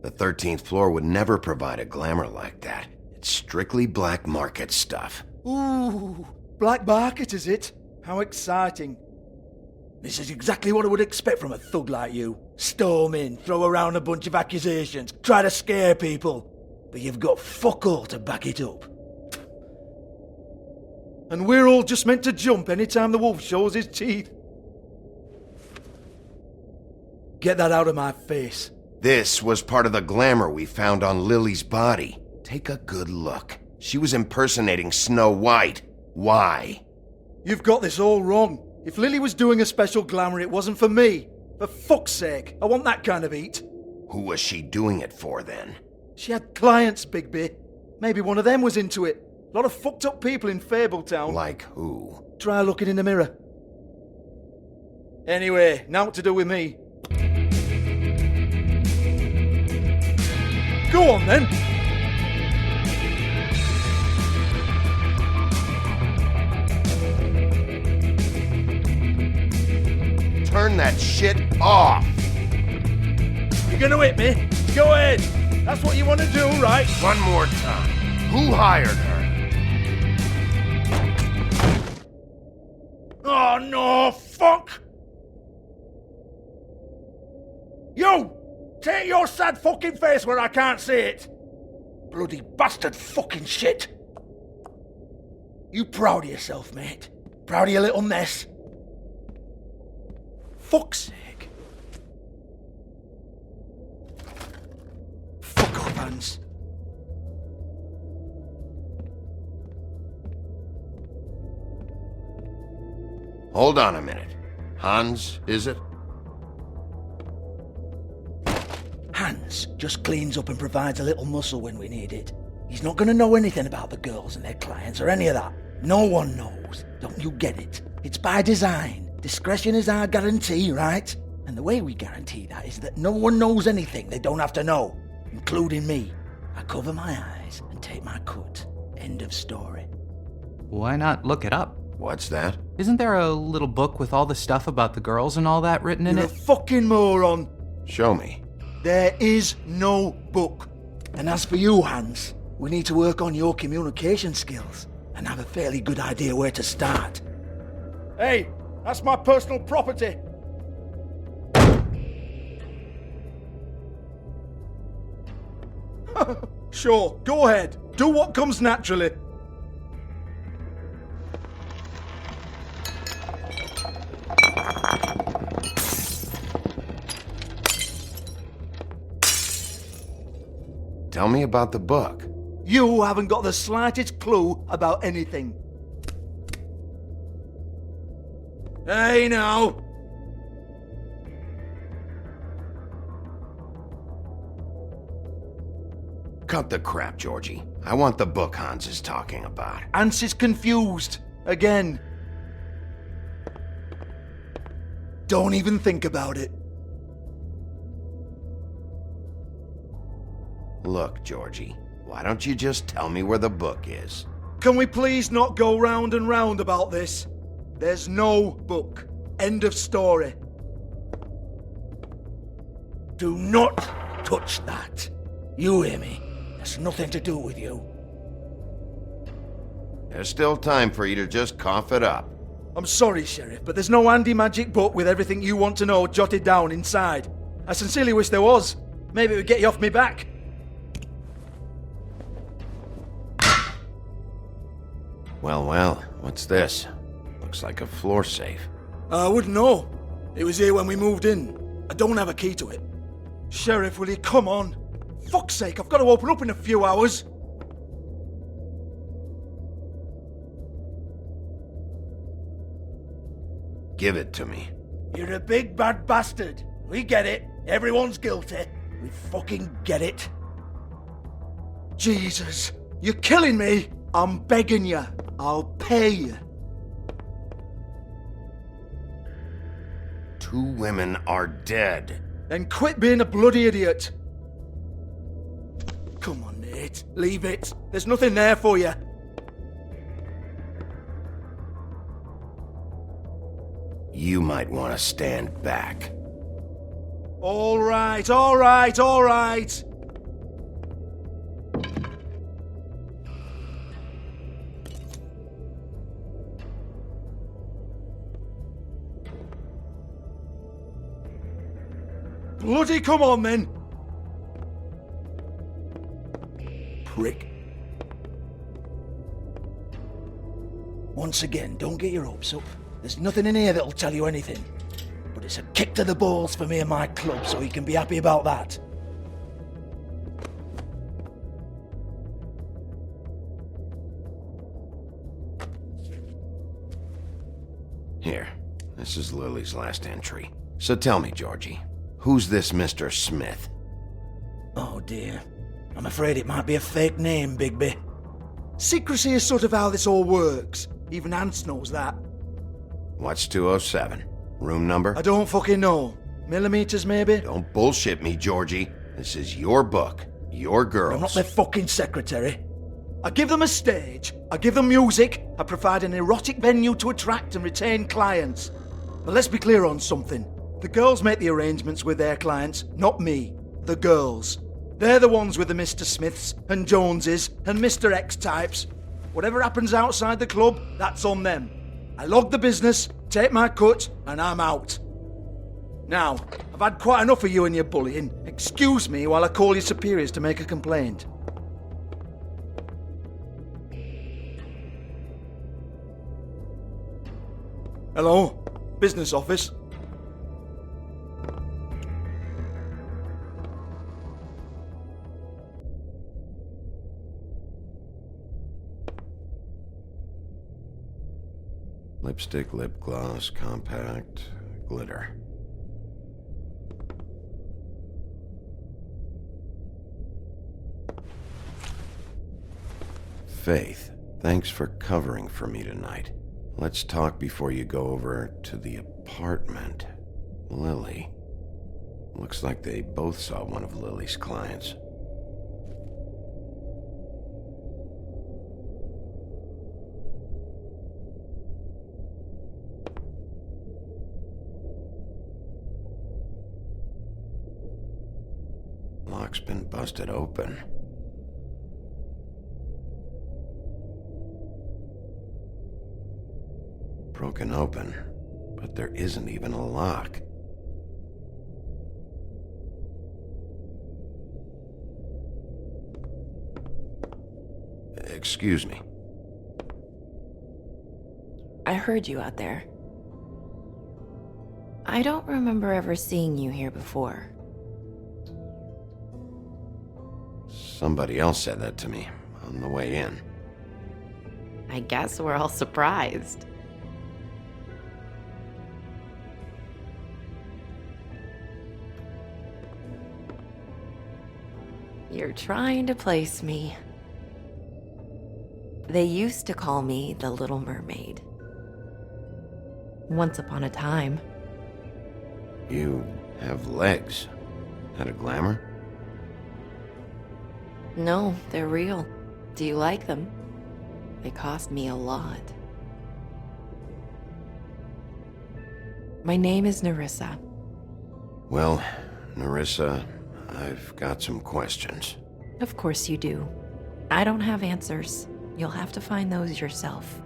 The 13th floor would never provide a glamour like that. It's strictly black market stuff. Ooh, black market is it? How exciting. This is exactly what I would expect from a thug like you. Storm in, throw around a bunch of accusations, try to scare people. But you've got fuck all to back it up. And we're all just meant to jump anytime the wolf shows his teeth. Get that out of my face. This was part of the glamour we found on Lily's body. Take a good look. She was impersonating Snow White. Why? You've got this all wrong. If Lily was doing a special glamour, it wasn't for me. For fuck's sake, I want that kind of eat. Who was she doing it for, then? She had clients, Bigby. Maybe one of them was into it. A lot of fucked up people in Feybltauна. Like who? Try looking in the mirror. Anyway, now what to do with me. Go on, then. Turn that shit off! You're gonna hit me? Go ahead. That's what you want to do, right? One more time. Who hired her? Oh, no, fuck! You! Take your sad fucking face where I can't see it! Bloody bastard fucking shit! You proud of yourself, mate? Proud of your little mess? Fuck's sake. Fuck off, Hans. Hold on a minute. Hans, is it? Hans just cleans up and provides a little muscle when we need it. He's not going to know anything about the girls and their clients or any of that. No one knows. Don't you get it? It's by design. Discretion is our guarantee, right? And the way we guarantee that is that no one knows anything they don't have to know, including me. I cover my eyes and take my cut. End of story. Why not look it up? What's that? Isn't there a little book with all the stuff about the girls and all that written in You're it? a fucking moron. Show me. There is no book. And as for you, Hans, we need to work on your communication skills and have a fairly good idea where to start. Hey, that's my personal property. Sure, go ahead. Do what comes naturally. Tell me about the book. You haven't got the slightest clue about anything. Hey, now. Cut the crap, Georgie. I want the book Hans is talking about. Hans is confused. Again. Don't even think about it. Look, Georgie, why don't you just tell me where the book is? Can we please not go round and round about this? There's no book. End of story. Do not touch that. You hear me? That's nothing to do with you. There's still time for you to just cough it up. I'm sorry, Sheriff, but there's no handy magic book with everything you want to know jotted down inside. I sincerely wish there was. Maybe it would get you off me back. Well, what's this? Looks like a floor safe. I wouldn't know. It was here when we moved in. I don't have a key to it. Sheriff, will you come on? Fuck's sake, I've got to open up in a few hours. Give it to me. You're a big bad bastard. We get it. Everyone's guilty. We fucking get it. Jesus, you're killing me. I'm begging you. I'll pay you. 2 women are dead. Then quit being a bloody idiot. Come on, Nate. Leave it. There's nothing there for you. You might want to stand back. All right, all right, all right. Bloody come on, then. Prick. Once again, don't get your hopes up. There's nothing in here that'll tell you anything. But it's a kick to the balls for me and my club, so you can be happy about that. Here, this is Lily's last entry. So tell me, Georgie, who's this Mr. Smith? Oh dear. I'm afraid it might be a fake name, Bigby. Secrecy is sort of how this all works. Even Ants knows that. What's 207? Room number? I don't fucking know. Millimeters, maybe? Don't bullshit me, Georgie. This is your book. Your girls. I'm not their fucking secretary. I give them a stage. I give them music. I provide an erotic venue to attract and retain clients. But let's be clear on something. The girls make the arrangements with their clients, not me. The girls. They're the ones with the Mr. Smiths and Joneses and Mr. X types. Whatever happens outside the club, that's on them. I log the business, take my cut, and I'm out. Now, I've had quite enough of you and your bullying. Excuse me while I call your superiors to make a complaint. Hello? Business office? Lipstick, lip gloss, compact, glitter. Faith, thanks for covering for me tonight. Let's talk before you go over to the apartment. Lily. Looks like they both saw one of Lily's clients. Lock's been busted open. Broken open, but there isn't even a lock. Excuse me. I heard you out there. I don't remember ever seeing you here before. Somebody else said that to me on the way in. I guess we're all surprised. You're trying to place me. They used to call me the Little Mermaid. Once upon a time. You have legs. Had a glamour? No, they're real. Do you like them? They cost me a lot. My name is Nerissa. Well, Nerissa, I've got some questions. Of course you do. I don't have answers. You'll have to find those yourself.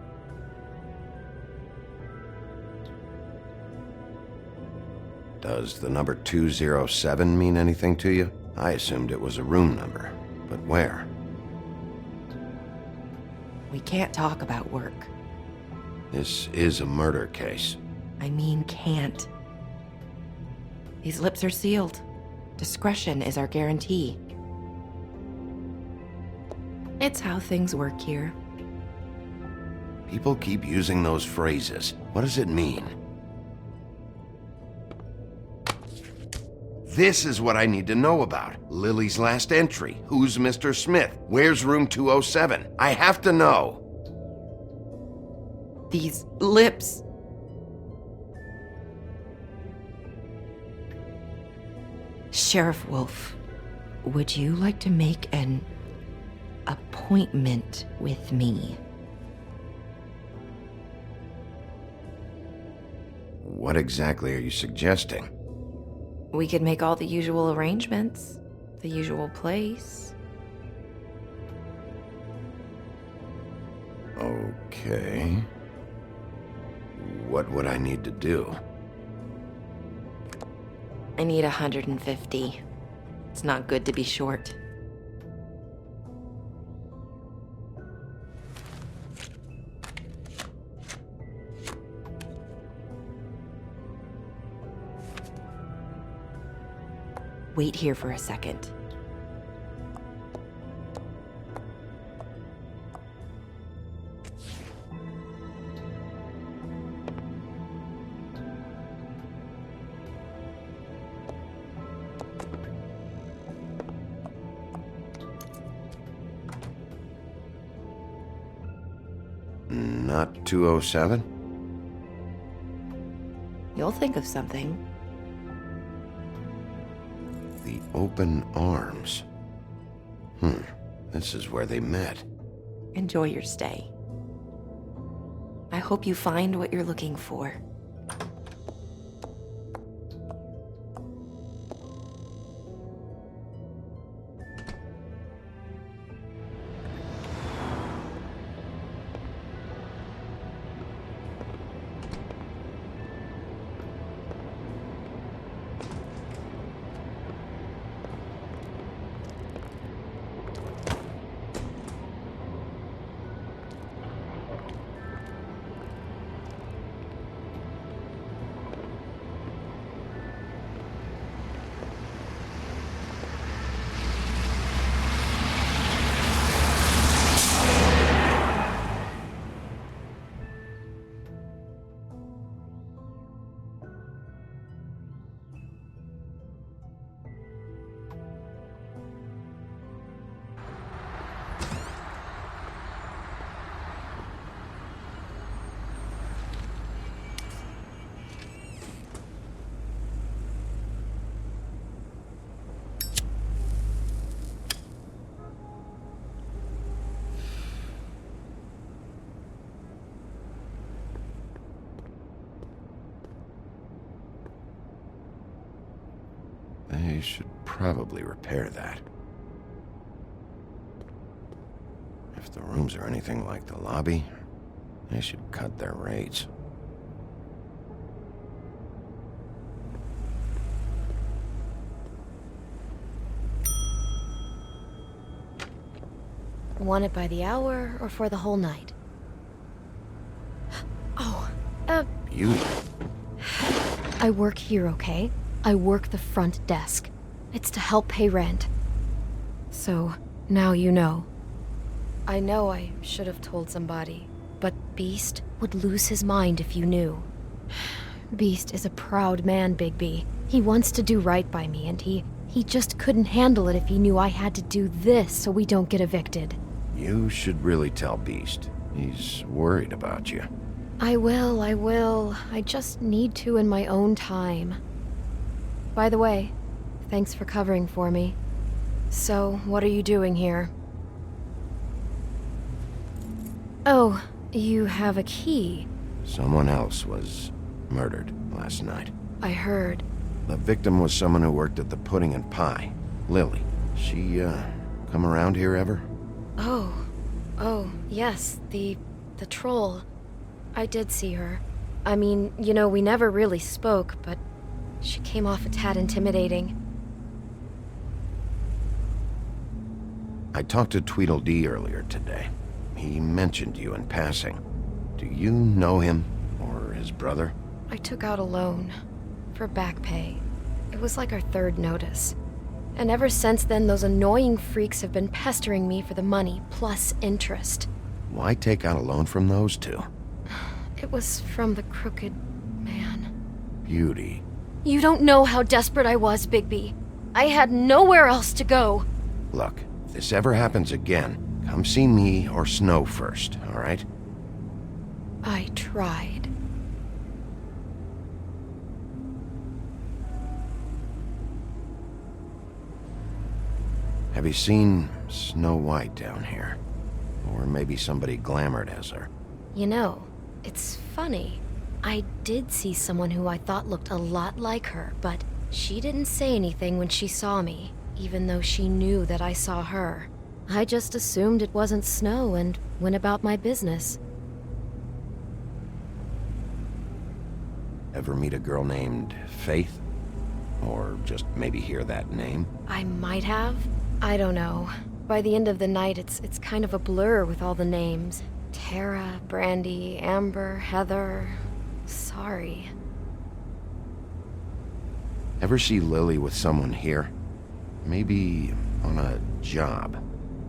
Does the number 207 mean anything to you? I assumed it was a room number, but where? We can't talk about work. This is a murder case. I mean can't. These lips are sealed. Discretion is our guarantee. It's how things work here. People keep using those phrases. What does it mean? This is what I need to know about. Lily's last entry. Who's Mr. Smith? Where's room 207? I have to know. These lips. Sheriff Wolf, would you like to make an appointment with me? What exactly are you suggesting? We could make all the usual arrangements, the usual place. Okay. What would I need to do? I need 150. It's not good to be short. Wait here for a second. Not 207? You'll think of something. The open arms. This is where they met. Enjoy your stay. I hope you find what you're looking for. They should probably repair that. If the rooms are anything like the lobby, they should cut their rates. Want it by the hour or for the whole night? Oh, Beauty. I work here, okay? I work the front desk. It's to help pay rent. So, now you know. I know I should have told somebody, but Beast would lose his mind if you knew. Beast is a proud man, Bigby. He wants to do right by me, and he just couldn't handle it if he knew I had to do this so we don't get evicted. You should really tell Beast. He's worried about you. I will. I just need to in my own time. By the way, thanks for covering for me. So, what are you doing here? Oh, you have a key. Someone else was murdered last night. I heard. The victim was someone who worked at the Pudding and Pie. Lily. She, come around here ever? Oh, yes, the troll. I did see her. I mean, you know, we never really spoke, but she came off a tad intimidating. I talked to Tweedledee earlier today. He mentioned you in passing. Do you know him, or his brother? I took out a loan for back pay. It was like our third notice. And ever since then, those annoying freaks have been pestering me for the money, plus interest. Why take out a loan from those two? It was from the crooked man. Beauty. You don't know how desperate I was, Bigby. I had nowhere else to go. Look, if this ever happens again, come see me or Snow first, all right? I tried. Have you seen Snow White down here? Or maybe somebody glamored as her? You know, it's funny. I did see someone who I thought looked a lot like her, but she didn't say anything when she saw me, even though she knew that I saw her. I just assumed it wasn't Snow and went about my business. Ever meet a girl named Faith? Or just maybe hear that name? I might have. I don't know. By the end of the night, it's kind of a blur with all the names. Tara, Brandy, Amber, Heather... Sorry. Ever see Lily with someone here? Maybe on a job?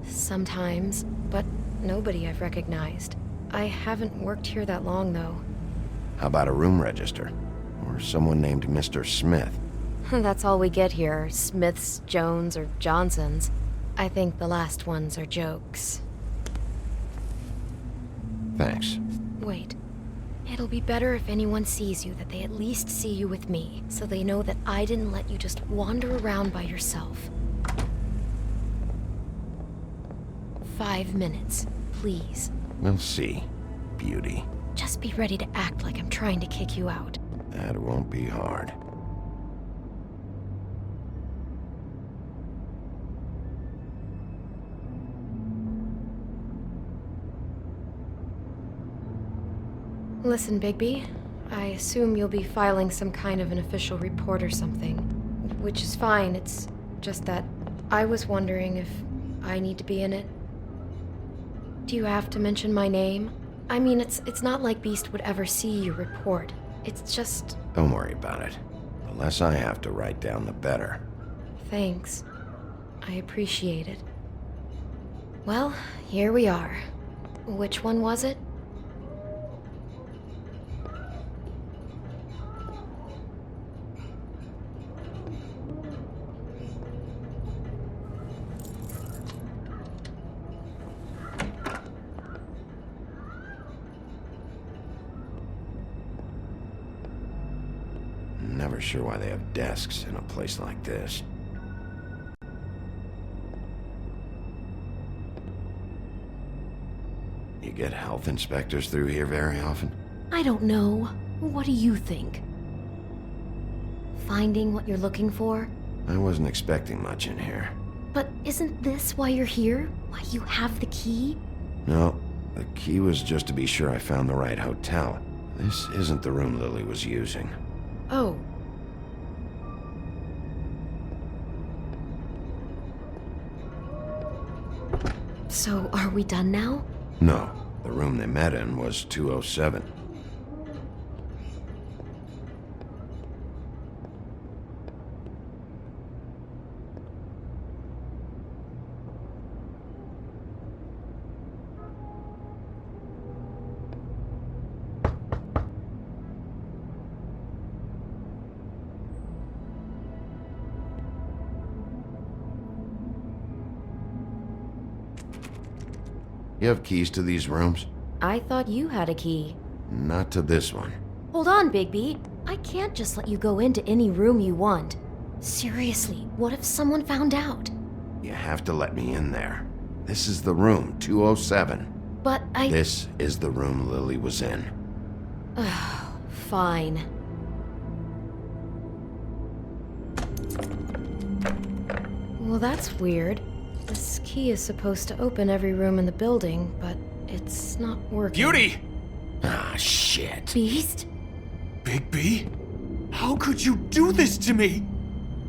Sometimes, but nobody I've recognized. I haven't worked here that long, though. How about a room register? Or someone named Mr. Smith? That's all we get here, Smiths, Jones, or Johnsons. I think the last ones are jokes. Thanks. Wait. It'll be better if anyone sees you that they at least see you with me, so they know that I didn't let you just wander around by yourself. 5 minutes, please. We'll see, beauty. Just be ready to act like I'm trying to kick you out. That won't be hard. Listen, Bigby, I assume you'll be filing some kind of an official report or something. Which is fine, it's just that I was wondering if I need to be in it. Do you have to mention my name? I mean, it's not like Beast would ever see your report. It's just... Don't worry about it. The less I have to write down, the better. Thanks. I appreciate it. Well, here we are. Which one was it? Never sure why they have desks in a place like this. You get health inspectors through here very often? I don't know. What do you think? Finding what you're looking for? I wasn't expecting much in here. But isn't this why you're here? Why you have the key? No, the key was just to be sure I found the right hotel. This isn't the room Lily was using. Oh. So, are we done now? No, the room they met in was 207. You have keys to these rooms? I thought you had a key. Not to this one. Hold on, Bigby. I can't just let you go into any room you want. Seriously, what if someone found out? You have to let me in there. This is the room, 207. But This is the room Lily was in. Fine. Well, that's weird. This key is supposed to open every room in the building, but it's not working. Beauty! Ah, shit. Beast? Bigby? How could you do this to me?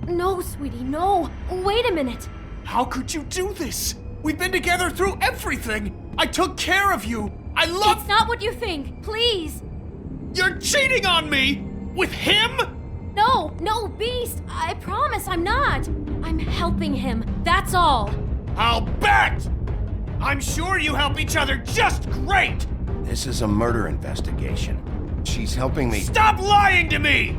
No, sweetie, no. Wait a minute. How could you do this? We've been together through everything. I took care of you. I love... It's not what you think. Please. You're cheating on me! With him? No, Beast. I promise I'm not. I'm helping him. That's all. I'll bet! I'm sure you help each other just great! This is a murder investigation. She's helping me... Stop lying to me!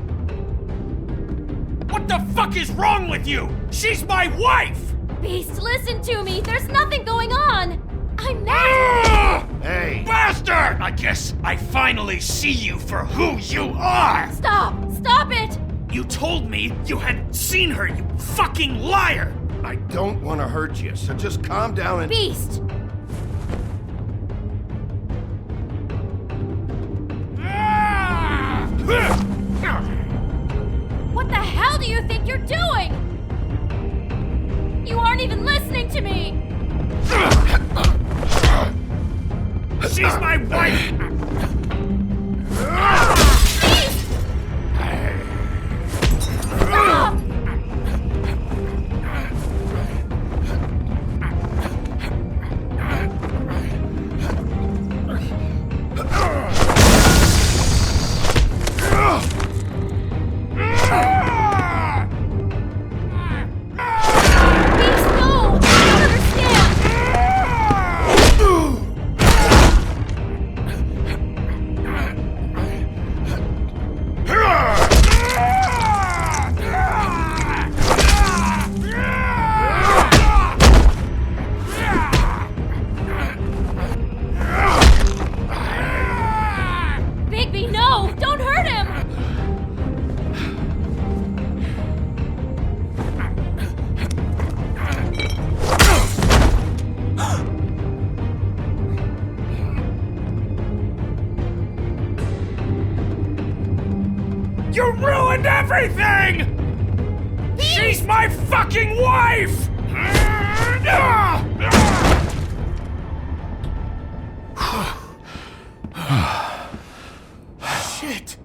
What the fuck is wrong with you? She's my wife! Beast, listen to me! There's nothing going on! I'm not... Hey! Bastard! I guess I finally see you for who you are! Stop! Stop it! You told me you had seen her, you fucking liar! I don't want to hurt you, so just calm down and... Beast! What the hell do you think you're doing? You aren't even listening to me! She's my wife! Beast! Stop! Bigby, no! Don't hurt him! You ruined everything! She's my fucking wife! Shit!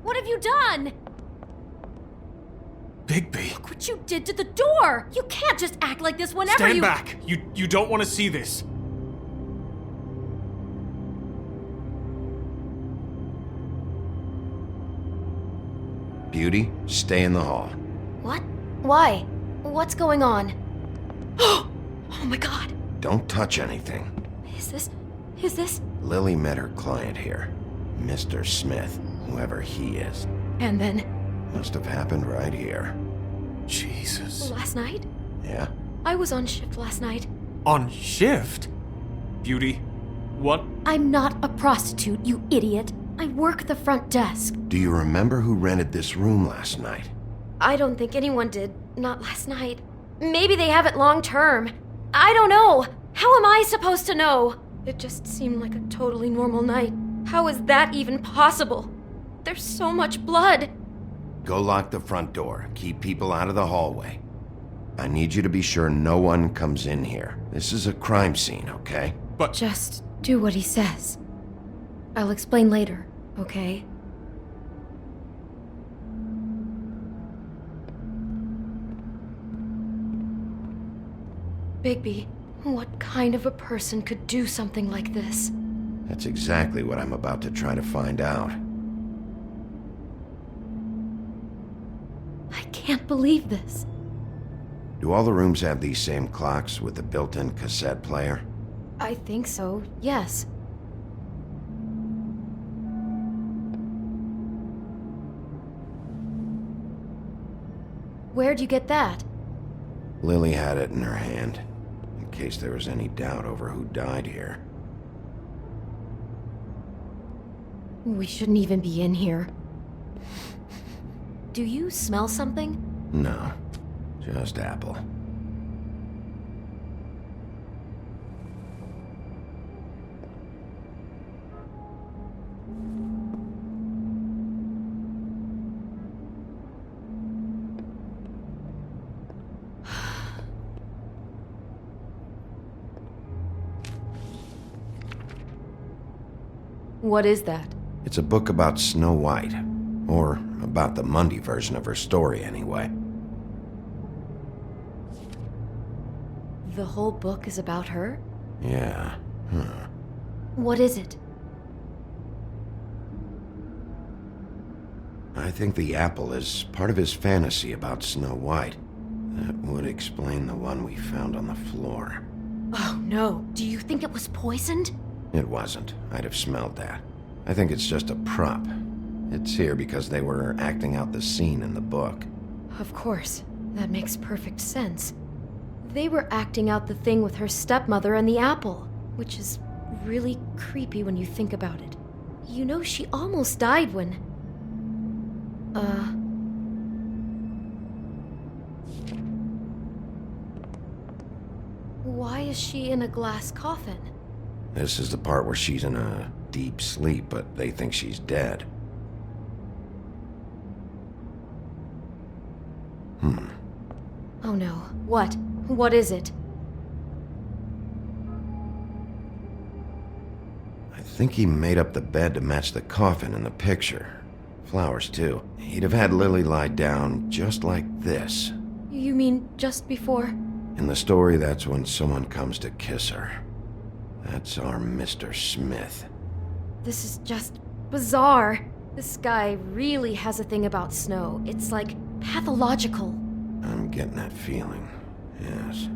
What have you done? Bigby. Look what you did to the door! You can't just act like this whenever Stand you- back! You don't want to see this. Beauty, stay in the hall. What? Why? What's going on? Oh my god! Don't touch anything. Is this... Lily met her client here, Mr. Smith, whoever he is. And then... Must have happened right here. Jesus. Last night? Yeah? I was on shift last night. On shift? Beauty, what? I'm not a prostitute, you idiot. I work the front desk. Do you remember who rented this room last night? I don't think anyone did. Not last night. Maybe they have it long term. I don't know. How am I supposed to know? It just seemed like a totally normal night. How is that even possible? There's so much blood. Go lock the front door. Keep people out of the hallway. I need you to be sure no one comes in here. This is a crime scene, okay? But... Just do what he says. I'll explain later, okay? Bigby, what kind of a person could do something like this? That's exactly what I'm about to try to find out. I can't believe this. Do all the rooms have these same clocks with the built-in cassette player? I think so, yes. Where'd you get that? Lily had it in her hand, in case there was any doubt over who died here. We shouldn't even be in here. Do you smell something? No, just apple. What is that? It's a book about Snow White. Or about the Monday version of her story, anyway. The whole book is about her? Yeah. Huh. What is it? I think the apple is part of his fantasy about Snow White. That would explain the one we found on the floor. Oh no, do you think it was poisoned? It wasn't. I'd have smelled that. I think it's just a prop. It's here because they were acting out the scene in the book. Of course. That makes perfect sense. They were acting out the thing with her stepmother and the apple, which is really creepy when you think about it. You know, she almost died when... Why is she in a glass coffin? This is the part where she's in a deep sleep, but they think she's dead. Oh no. What? What is it? I think he made up the bed to match the coffin in the picture. Flowers, too. He'd have had Lily lie down just like this. You mean just before? In the story, that's when someone comes to kiss her. That's our Mr. Smith. This is just bizarre. This guy really has a thing about snow. It's like pathological. I'm getting that feeling, yes.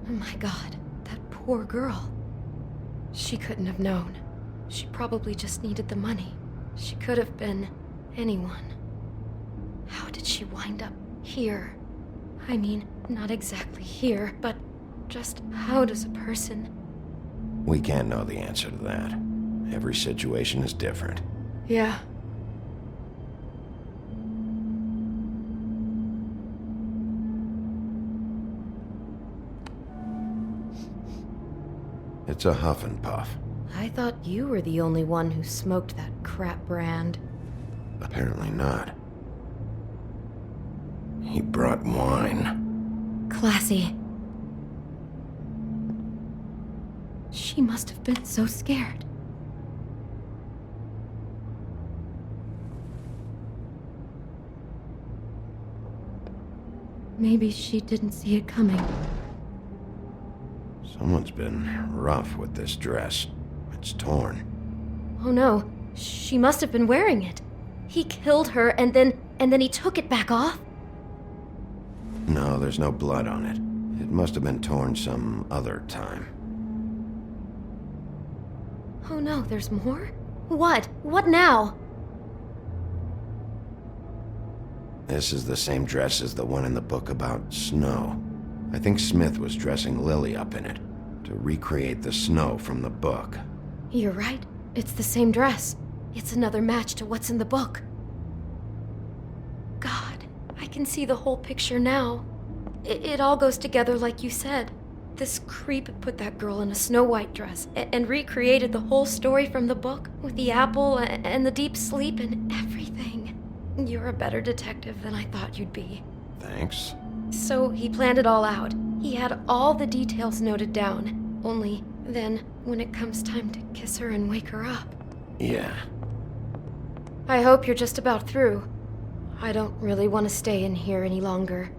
Oh my god, that poor girl. She couldn't have known. She probably just needed the money. She could have been anyone. How did she wind up here? I mean, not exactly here, but just how does a person... We can't know the answer to that. Every situation is different. Yeah. It's a huff and puff. I thought you were the only one who smoked that crap brand. Apparently not. He brought wine. Classy. She must have been so scared. Maybe she didn't see it coming. Someone's been rough with this dress. It's torn. Oh no, she must have been wearing it. He killed her and then he took it back off? No, there's no blood on it. It must have been torn some other time. Oh no, there's more? What? What now? This is the same dress as the one in the book about snow. I think Smith was dressing Lily up in it to recreate the snow from the book. You're right. It's the same dress. It's another match to what's in the book. God, I can see the whole picture now. It all goes together like you said. This creep put that girl in a Snow White dress and recreated the whole story from the book with the apple and the deep sleep and everything. You're a better detective than I thought you'd be. Thanks. So he planned it all out. He had all the details noted down. Only then, when it comes time to kiss her and wake her up. Yeah. I hope you're just about through. I don't really want to stay in here any longer.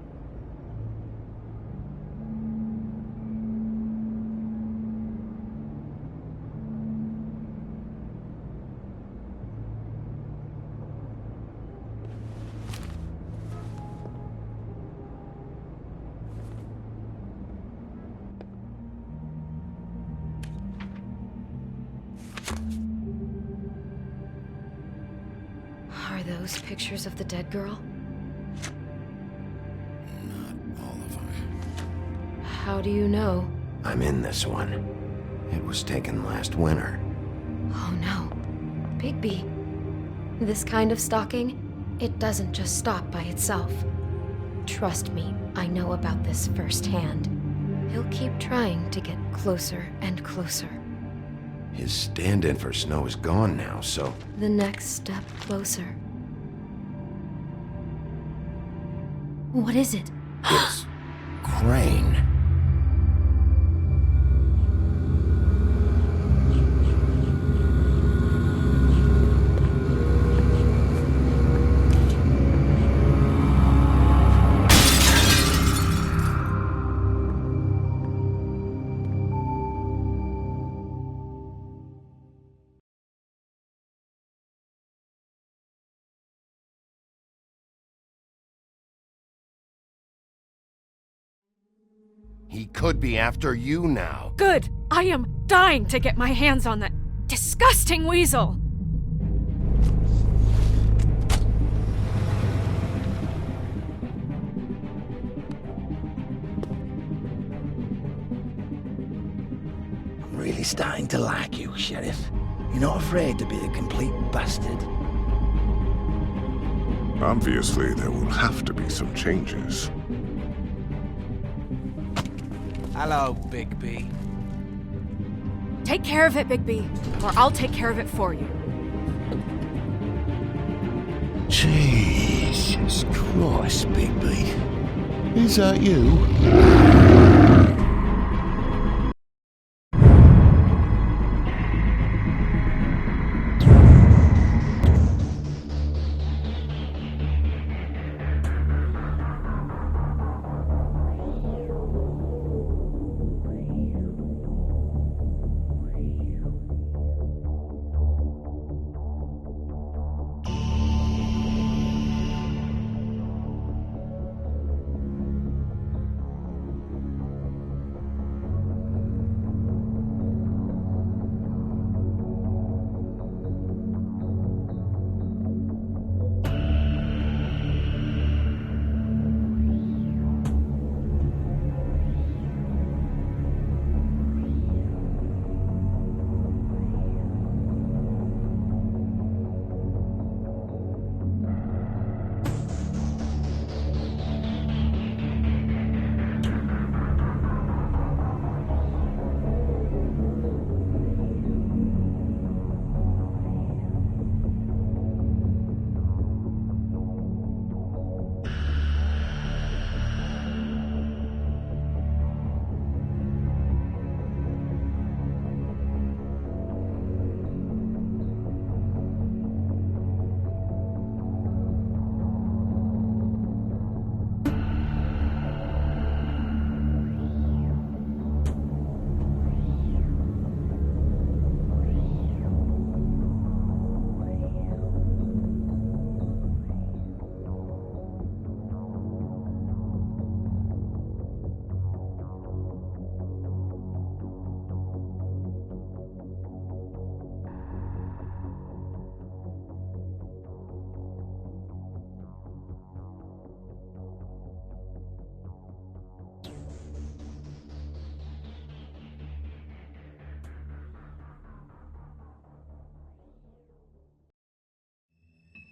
Are those pictures of the dead girl? Not all of them. How do you know? I'm in this one. It was taken last winter. Oh no. Bigby. This kind of stalking, it doesn't just stop by itself. Trust me, I know about this firsthand. He'll keep trying to get closer and closer. His stand-in for Snow is gone now, so... The next step closer. What is it? It's... Crane. He could be after you now. Good! I am dying to get my hands on that disgusting weasel! really starting to like you, Sheriff. You're not afraid to be a complete bastard. Obviously, there will have to be some changes. Hello, Bigby. Take care of it, Bigby, or I'll take care of it for you. Jesus Christ, Bigby. Is that you?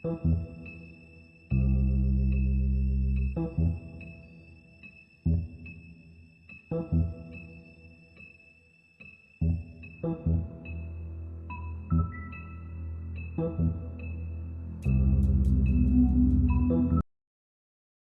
Thank you.